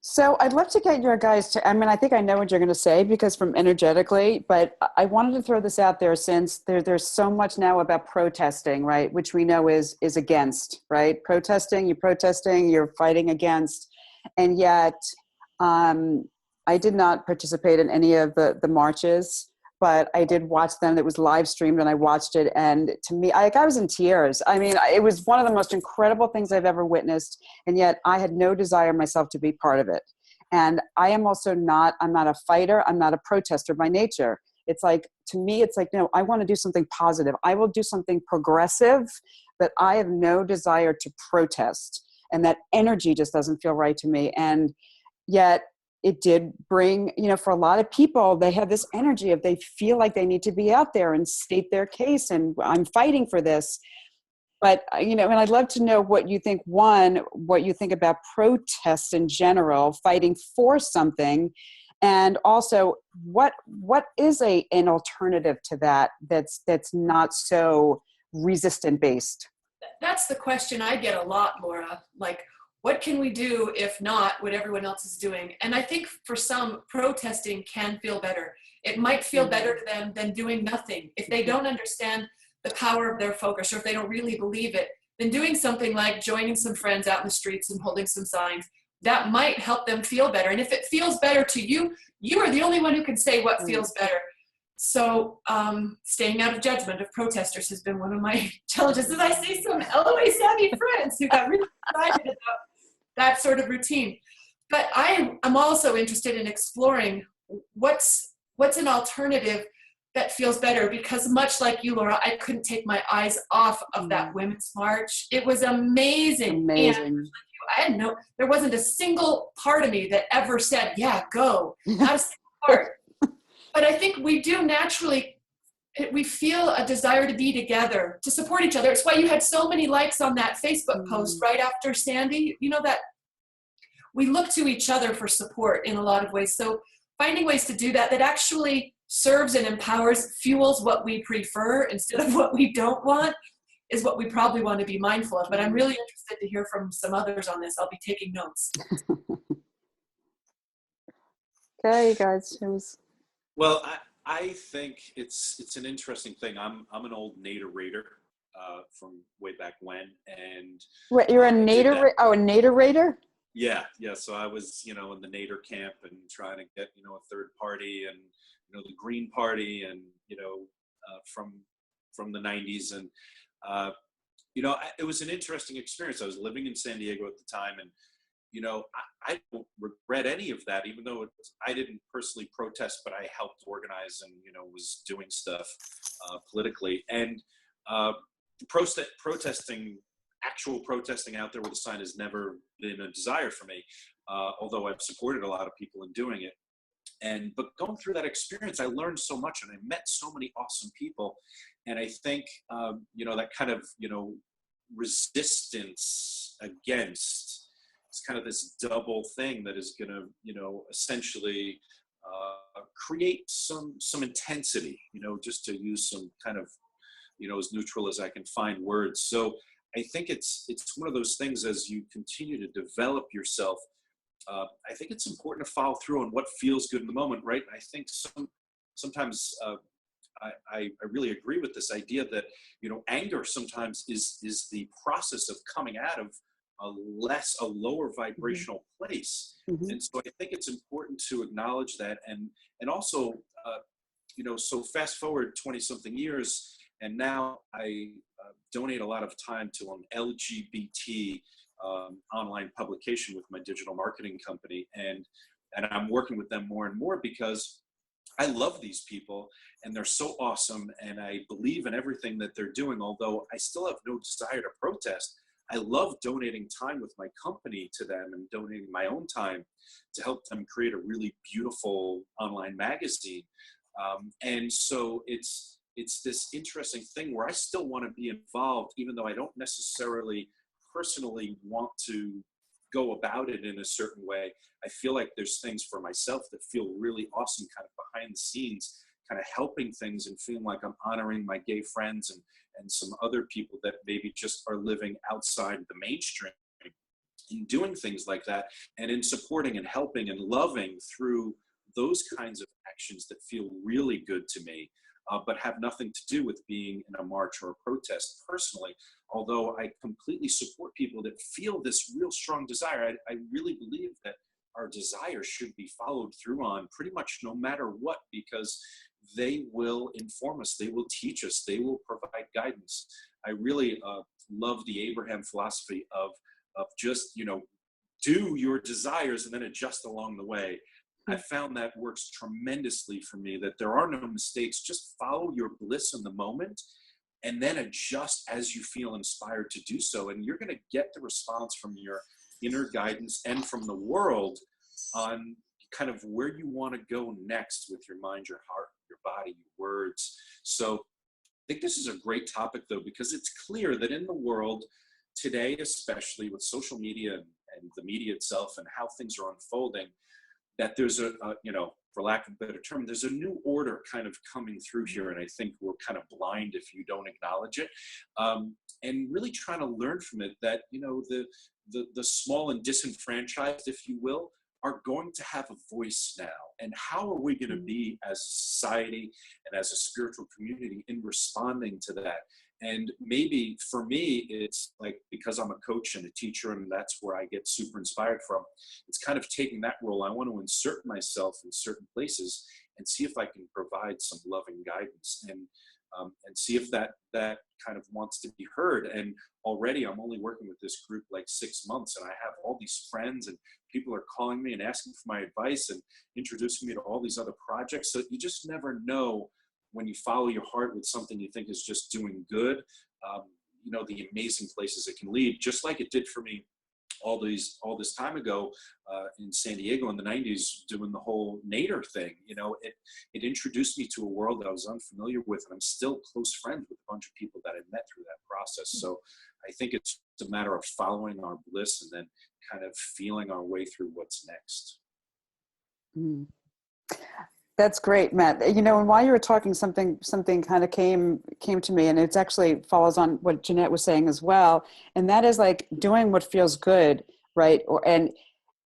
So I'd love to get your guys I think I know what you're going to say, because from energetically, but I wanted to throw this out there, since there's so much now about protesting, right? Which we know is against, right? Protesting, you're fighting against. And yet I did not participate in any of the marches. but I did watch them. It was live streamed and I watched it. And to me, I was in tears. I mean, it was one of the most incredible things I've ever witnessed. And yet I had no desire myself to be part of it. And I am also I'm not a fighter. I'm not a protester by nature. It's like, to me, it's like, no, I want to do something positive. I will do something progressive, but I have no desire to protest. And that energy just doesn't feel right to me. And yet it did bring, for a lot of people, they have this energy of, they feel like they need to be out there and state their case. And I'm fighting for this. But, and I'd love to know what you think, what you think about protests in general, fighting for something. And also, what is an alternative to that's not so resistant based? That's the question I get a lot, Laura. Like, what can we do if not what everyone else is doing? And I think for some, protesting can feel better. It might feel better to them than doing nothing. If they don't understand the power of their focus, or if they don't really believe it, then doing something like joining some friends out in the streets and holding some signs, that might help them feel better. And if it feels better to you, you are the only one who can say what feels better. So staying out of judgment of protesters has been one of my challenges. As I see some LOA savvy friends who got really excited about that sort of routine. But I'm also interested in exploring what's an alternative that feels better, because much like you, Laura, I couldn't take my eyes off of that Women's March. It was amazing. And there wasn't a single part of me that ever said, yeah, go, not a single part. But I think we do naturally, we feel a desire to be together, to support each other. It's why you had so many likes on that Facebook post right after Sandy. That we look to each other for support in a lot of ways. So finding ways to do that actually serves and empowers, fuels what we prefer instead of what we don't want, is what we probably want to be mindful of. But I'm really interested to hear from some others on this. I'll be taking notes. Okay, guys. Well, I think it's an interesting thing. I'm an old Nader-rater from way back when, and you're a Nader? A Nader-rater? Yeah. So I was, in the Nader camp and trying to get, a third party and, the Green Party and, from the 90s. And, it was an interesting experience. I was living in San Diego at the time, and, I don't regret any of that, even though I didn't personally protest, but I helped organize and, was doing stuff politically. And actual protesting out there with a sign has never been a desire for me, although I've supported a lot of people in doing it. But going through that experience, I learned so much, and I met so many awesome people. And I think, that kind of, resistance against, it's kind of this double thing that is going to, essentially create some intensity, just to use some kind of, as neutral as I can find words. So I think it's one of those things, as you continue to develop yourself, I think it's important to follow through on what feels good in the moment, right? And I think sometimes I really agree with this idea that, anger sometimes is the process of coming out of a lower vibrational place. And so I think it's important to acknowledge that. And also, so fast forward 20 something years, and now I donate a lot of time to an LGBT online publication with my digital marketing company. And I'm working with them more and more because I love these people and they're so awesome. And I believe in everything that they're doing, although I still have no desire to protest. I love donating time with my company to them and donating my own time to help them create a really beautiful online magazine. And so it's this interesting thing where I still want to be involved, even though I don't necessarily personally want to go about it in a certain way. I feel like there's things for myself that feel really awesome, kind of behind the scenes, kind of helping things and feeling like I'm honoring my gay friends and some other people that maybe just are living outside the mainstream, in doing things like that, and in supporting and helping and loving through those kinds of actions that feel really good to me, but have nothing to do with being in a march or a protest personally. Although I completely support people that feel this real strong desire. I really believe that our desire should be followed through on pretty much no matter what, because they will inform us, they will teach us, they will provide guidance. I really love the Abraham philosophy of just, do your desires and then adjust along the way. I found that works tremendously for me, that there are no mistakes. Just follow your bliss in the moment and then adjust as you feel inspired to do so. And you're going to get the response from your inner guidance and from the world on kind of where you want to go next with your mind, your heart, your body, your words. So I think this is a great topic, though, because it's clear that in the world today, especially with social media and the media itself and how things are unfolding, that there's for lack of a better term, there's a new order kind of coming through here. And I think we're kind of blind if you don't acknowledge it. And really trying to learn from it that, the small and disenfranchised, if you will, are going to have a voice now. And how are we going to be as a society and as a spiritual community in responding to that? And maybe for me, it's like, because I'm a coach and a teacher, and that's where I get super inspired from, it's kind of taking that role. I want to insert myself in certain places and see if I can provide some loving guidance and see if that kind of wants to be heard. And already I'm only working with this group like 6 months, and I have all these friends, and people are calling me and asking for my advice and introducing me to all these other projects. So you just never know, when you follow your heart with something you think is just doing good, the amazing places it can lead, just like it did for me all this time ago in San Diego in the 90s, doing the whole Nader thing. It introduced me to a world that I was unfamiliar with, and I'm still close friends with a bunch of people that I met through that process. So I think it's a matter of following our bliss and then kind of feeling our way through what's next. That's great, Matt. And while you were talking, something kind of came to me, and it actually follows on what Jeannette was saying as well. And that is like doing what feels good, right? And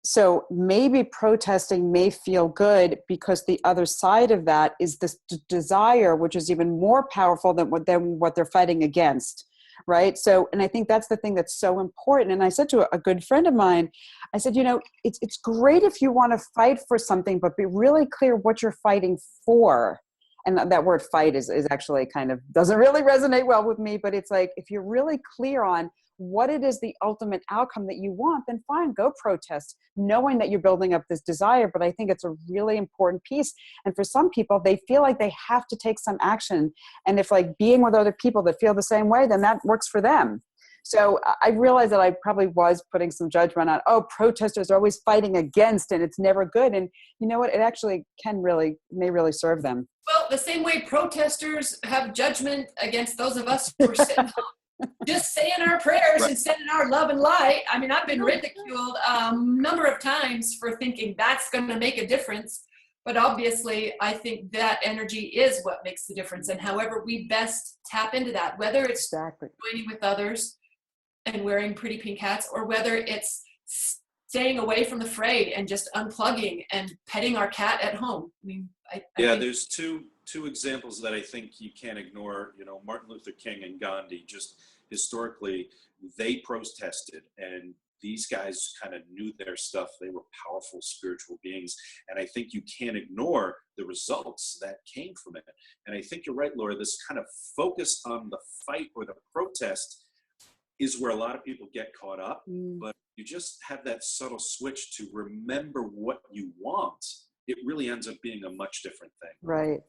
so maybe protesting may feel good because the other side of that is this desire, which is even more powerful than what they're fighting against. Right. So, and I think that's the thing that's so important. And I said to a good friend of mine, I said, it's great if you want to fight for something, but be really clear what you're fighting for. And that word fight is actually kind of doesn't really resonate well with me, but it's like, if you're really clear on what it is, the ultimate outcome that you want, then fine, go protest, knowing that you're building up this desire. But I think it's a really important piece. And for some people, they feel like they have to take some action. And if like being with other people that feel the same way, then that works for them. So I realized that I probably was putting some judgment on, protesters are always fighting against and it's never good. And you know what? It actually may really serve them. Well, the same way protesters have judgment against those of us who are sitting home, just saying our prayers and sending our love and light. I mean, I've been ridiculed a number of times for thinking that's going to make a difference. But obviously, I think that energy is what makes the difference. And however we best tap into that, whether it's joining with others and wearing pretty pink hats, or whether it's staying away from the fray and just unplugging and petting our cat at home. I mean, I think there's two examples that I think you can't ignore. Martin Luther King and Gandhi, just historically, they protested, and these guys kind of knew their stuff. They were powerful spiritual beings. And I think you can't ignore the results that came from it. And I think you're right, Laura, this kind of focus on the fight or the protest is where a lot of people get caught up. But you just have that subtle switch to remember what you want. It really ends up being a much different thing. Right.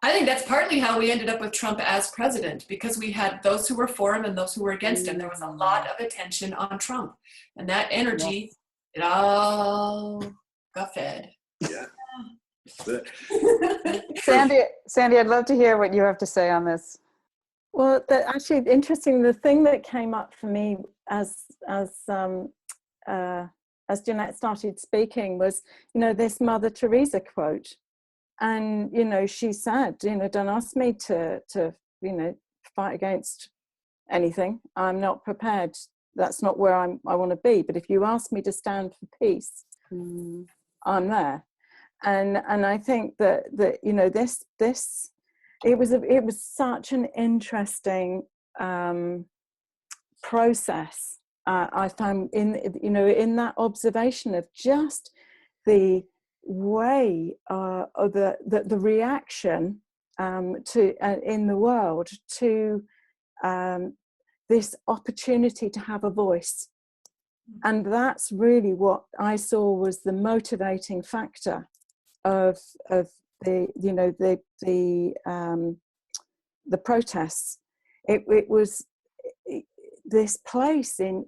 I think that's partly how we ended up with Trump as president, because we had those who were for him and those who were against him. There was a lot of attention on Trump, and that energy, it all got fed. Yeah. Sandy, I'd love to hear what you have to say on this. Well, actually, interesting. The thing that came up for me as Jeannette started speaking was, this Mother Teresa quote. And, she said, don't ask me to fight against anything. I'm not prepared. That's not where I want to be. But if you ask me to stand for peace, I'm there. And I think that this it was such an interesting process. I found in that observation of just the way of the reaction to in the world to this opportunity to have a voice. And that's really what I saw was the motivating factor of the, you know, the protests. It was this place in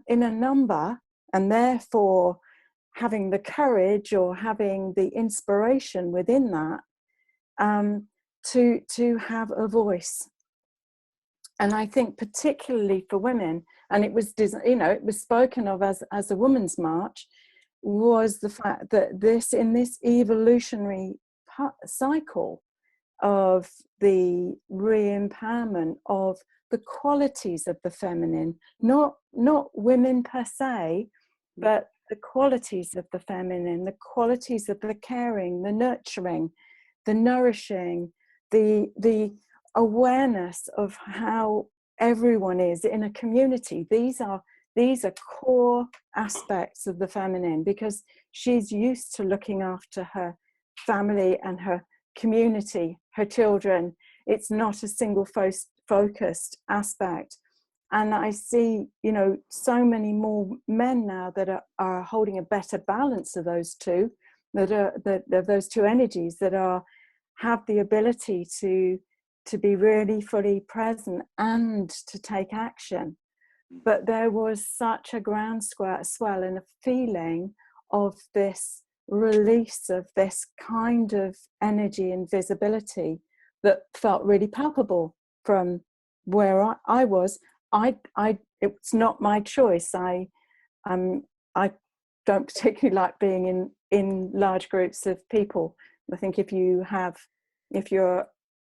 a number, and therefore having the courage or having the inspiration within that to have a voice. And I think particularly for women, and it was, you know, it was spoken of as a women's march, was the fact that this, in this evolutionary cycle of the re-empowerment of the qualities of the feminine, not women per se, but the qualities of the feminine, the qualities of the caring, the nurturing, the nourishing, the awareness of how everyone is in a community. These are core aspects of the feminine, because she's used to looking after her family and her community, her children. It's not a single focused aspect. And I see, you know, so many more men now that are holding a better balance of those two, that those two energies, that have the ability to be really fully present and to take action. But there was such a groundswell and a feeling of this release of this kind of energy and visibility that felt really palpable from where I was. It's not my choice. I don't particularly like being in large groups of people. I think if you're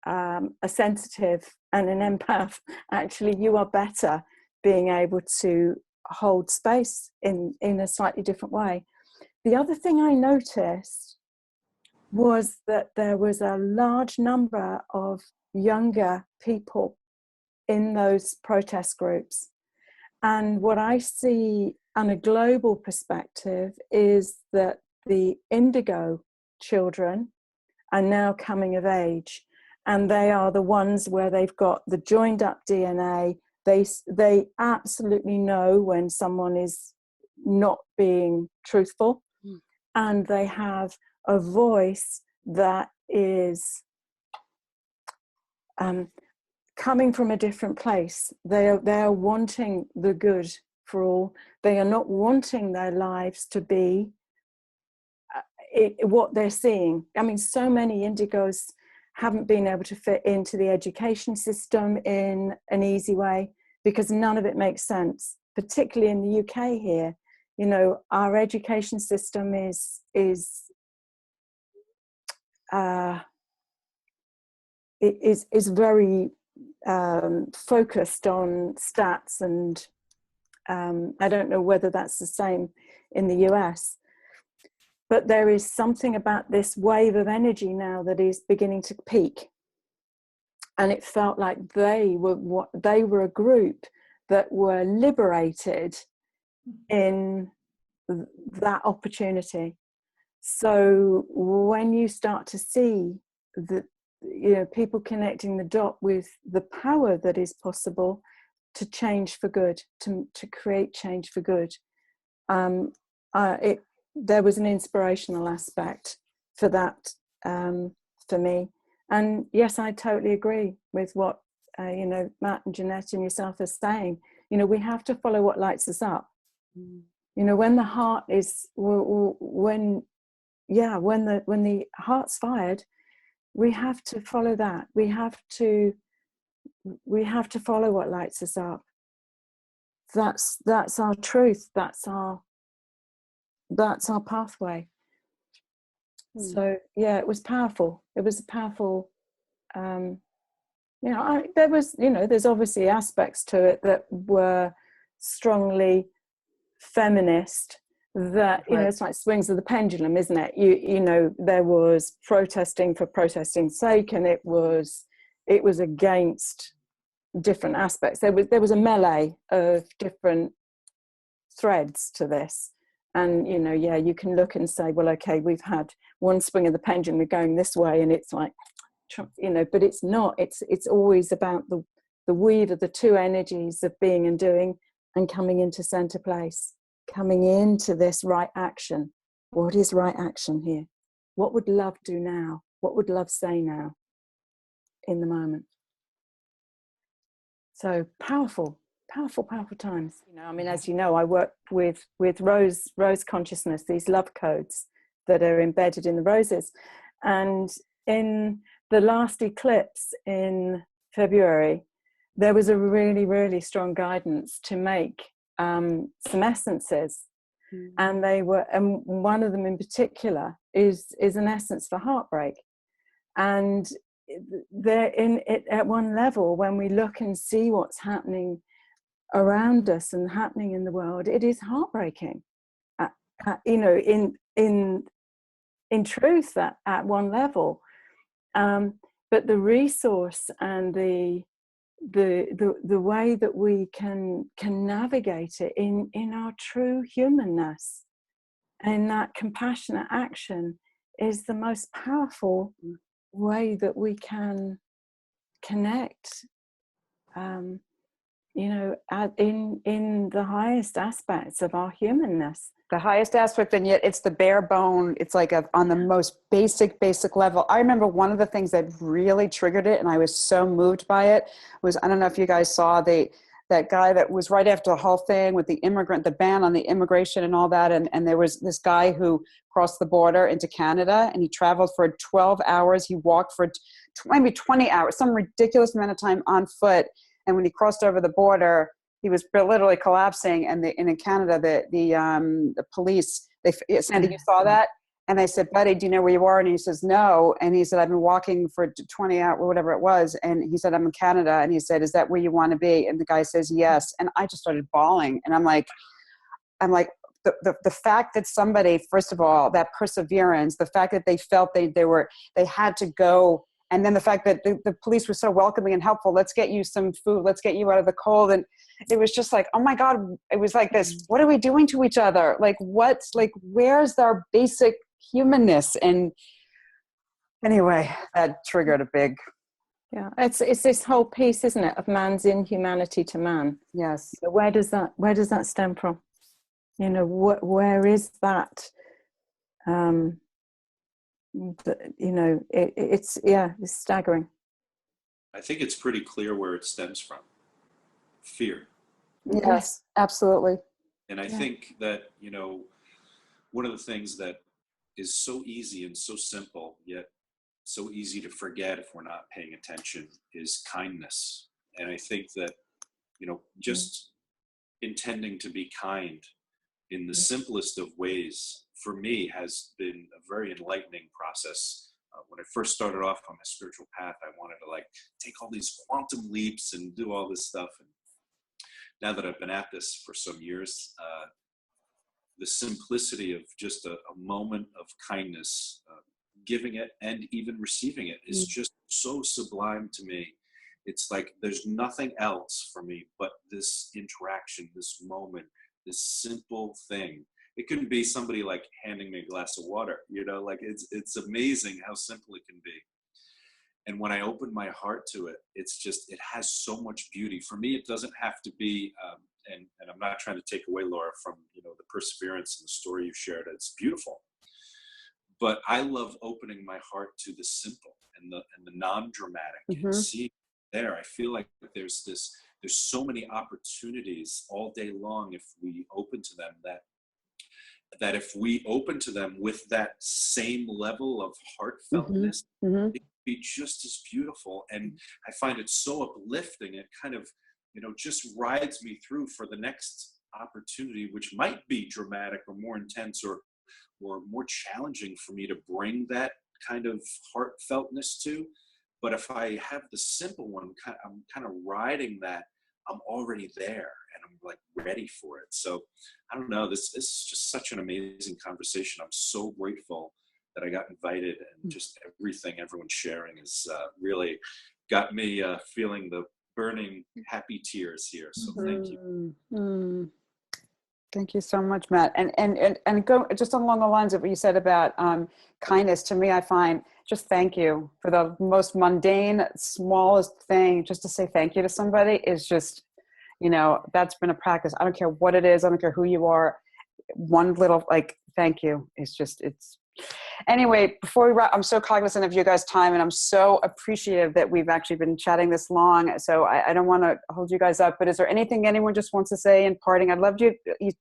a sensitive and an empath, actually you are better being able to hold space in a slightly different way. The other thing I noticed was that there was a large number of younger people in those protest groups. And what I see on a global perspective is that the indigo children are now coming of age, and they are the ones where they've got the joined up DNA. They absolutely know when someone is not being truthful, and they have a voice that is coming from a different place. They are wanting the good for all. They are not wanting their lives to be what they're seeing. I mean, so many indigos haven't been able to fit into the education system in an easy way, because none of it makes sense, particularly in the UK here. You know, our education system is very focused on stats, and I don't know whether that's the same in the US. But there is something about this wave of energy now that is beginning to peak. And it felt like they were a group that were liberated in that opportunity. So when you start to see that, you know, people connecting the dot with the power that is possible to change for good, to create change for good, there was an inspirational aspect for that, for me. And yes, I totally agree with what you know, Matt and Jeannette and yourself are saying. You know, we have to follow what lights us up. You know, when the heart is, when the heart's fired, we have to follow that. We have to follow what lights us up. That's our truth. That's our pathway. So yeah, it was powerful. It was a powerful, you know, there was, you know, there's obviously aspects to it that were strongly feminist, that, you know, it's like swings of the pendulum, isn't it? You know, there was protesting for protesting's sake, and it was against different aspects. There was a melee of different threads to this. And, you know, yeah, you can look and say, well, okay, we've had one swing of the pendulum, we're going this way, and it's like, you know, but it's not. It's always about the weave of the two energies of being and doing, and coming into center place, coming into this right action. What is right action here? What would love do now? What would love say now in the moment? So powerful, powerful, powerful times. You know, I mean, as you know, I work with rose consciousness, these love codes that are embedded in the roses. And in the last eclipse in February, there was a really, really strong guidance to make some essences. And they were, and one of them in particular is an essence for heartbreak. And they're in it at one level. When we look and see what's happening around us and happening in the world, it is heartbreaking. You know, in truth, at one level. But the resource and the way that we can navigate it in our true humanness and that compassionate action is the most powerful way that we can connect, you know, in the highest aspects of our humanness. The highest aspect, and yet it's the bare bone. It's like on the most basic level. I remember one of the things that really triggered it, and I was so moved by it, was, I don't know if you guys saw that guy that was right after the whole thing with the ban on the immigration and all that. And there was this guy who crossed the border into Canada, and he traveled for 12 hours. He walked for maybe 20 hours, some ridiculous amount of time on foot. And when he crossed over the border, he was literally collapsing. And in Canada, the police, Sandy, you saw that? And they said, buddy, do you know where you are? And he says, no. And he said, I've been walking for 20 hours, or whatever it was. And he said, I'm in Canada. And he said, is that where you want to be? And the guy says, yes. And I just started bawling. And I'm like, the fact that somebody, first of all, that perseverance, the fact that they felt they had to go. And then the fact that the police were so welcoming and helpful. Let's get you some food. Let's get you out of the cold. And it was just like, oh my God, it was like this, what are we doing to each other? Where's our basic humanness? And anyway, that triggered a big. Yeah, it's this whole piece, isn't it, of man's inhumanity to man. Yes. So where does that stem from? You know, where is that? You know, it's staggering. I think it's pretty clear where it stems from. Fear. Yes, absolutely. And I think that, you know, one of the things that is so easy and so simple, yet so easy to forget if we're not paying attention, is kindness. And I think that, you know, just intending to be kind in the simplest of ways, for me, has been a very enlightening process. When I first started off on my spiritual path, I wanted to take all these quantum leaps and do all this stuff. And now that I've been at this for some years, the simplicity of just a moment of kindness, giving it and even receiving it, is just so sublime to me. It's like there's nothing else for me but this interaction, this moment, this simple thing. It couldn't be somebody handing me a glass of water, you know, it's amazing how simple it can be. And when I open my heart to it, it has so much beauty. For me, it doesn't have to be, and I'm not trying to take away, Laura, from, you know, the perseverance and the story you've shared. It's beautiful. But I love opening my heart to the simple and the non-dramatic, and seeing there. I feel like there's so many opportunities all day long if we open to them, that if we open to them with that same level of heartfeltness, it can be just as beautiful. And I find it so uplifting. It kind of, you know, just rides me through for the next opportunity, which might be dramatic or more intense or more challenging for me to bring that kind of heartfeltness to. But if I have the simple one, I'm kind of riding that, I'm already there and I'm ready for it. So I don't know, this is just such an amazing conversation. I'm so grateful that I got invited, and just everything everyone's sharing has really got me feeling the burning happy tears here. So thank you. Thank you so much, Matt. And go just along the lines of what you said about kindness. To me, I find just thank you for the most mundane, smallest thing. Just to say thank you to somebody is just, that's been a practice. I don't care what it is. I don't care who you are. One little thank you is just Anyway, before we wrap, I'm so cognizant of you guys' time, and I'm so appreciative that we've actually been chatting this long. So I don't want to hold you guys up, but is there anything anyone just wants to say in parting? I'd love you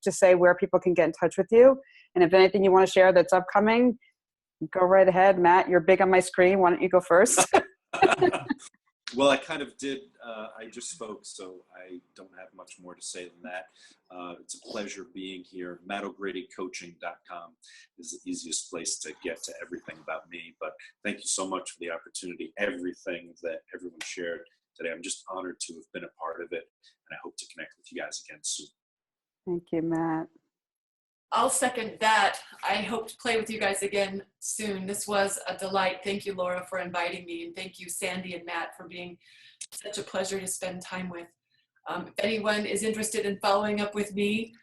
to say where people can get in touch with you. And if anything you want to share that's upcoming, go right ahead. Matt, you're big on my screen. Why don't you go first? Well, I kind of did. I just spoke, so I don't have much more to say than that. It's a pleasure being here. MattO'GradyCoaching.com is the easiest place to get to everything about me. But thank you so much for the opportunity. Everything that everyone shared today, I'm just honored to have been a part of it, and I hope to connect with you guys again soon. Thank you, Matt. I'll second that. I hope to play with you guys again soon. This was a delight. Thank you, Laura, for inviting me. And thank you, Sandy and Matt, for being such a pleasure to spend time with. If anyone is interested in following up with me,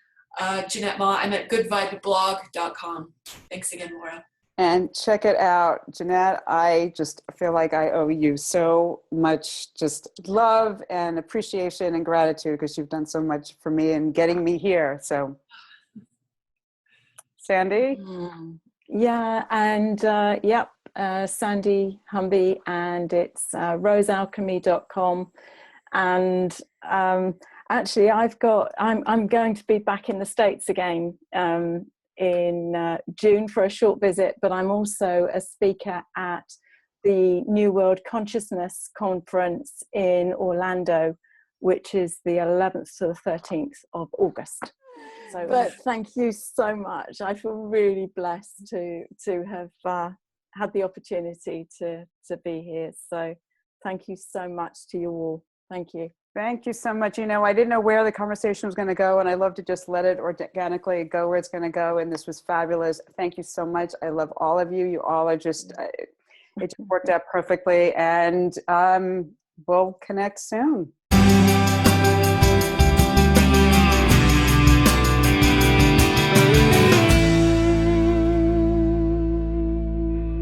Jeannette Maw, I'm at goodvibeblog.com. Thanks again, Laura. And check it out, Jeannette. I just feel like I owe you so much just love and appreciation and gratitude because you've done so much for me and getting me here. So Sandy? Yeah, and Sandy Humby, and it's rosealchemy.com. And actually, I'm going to be back in the States again in June for a short visit, but I'm also a speaker at the New World Consciousness Conference in Orlando, which is the 11th to the 13th of August. So, but thank you so much. I feel really blessed to have had the opportunity to be here. So thank you so much to you all. Thank you. Thank you so much. I didn't know where the conversation was going to go, and I love to just let it organically go where it's going to go. And this was fabulous. Thank you so much. I love all of you. You all are just, it just worked out perfectly. And we'll connect soon.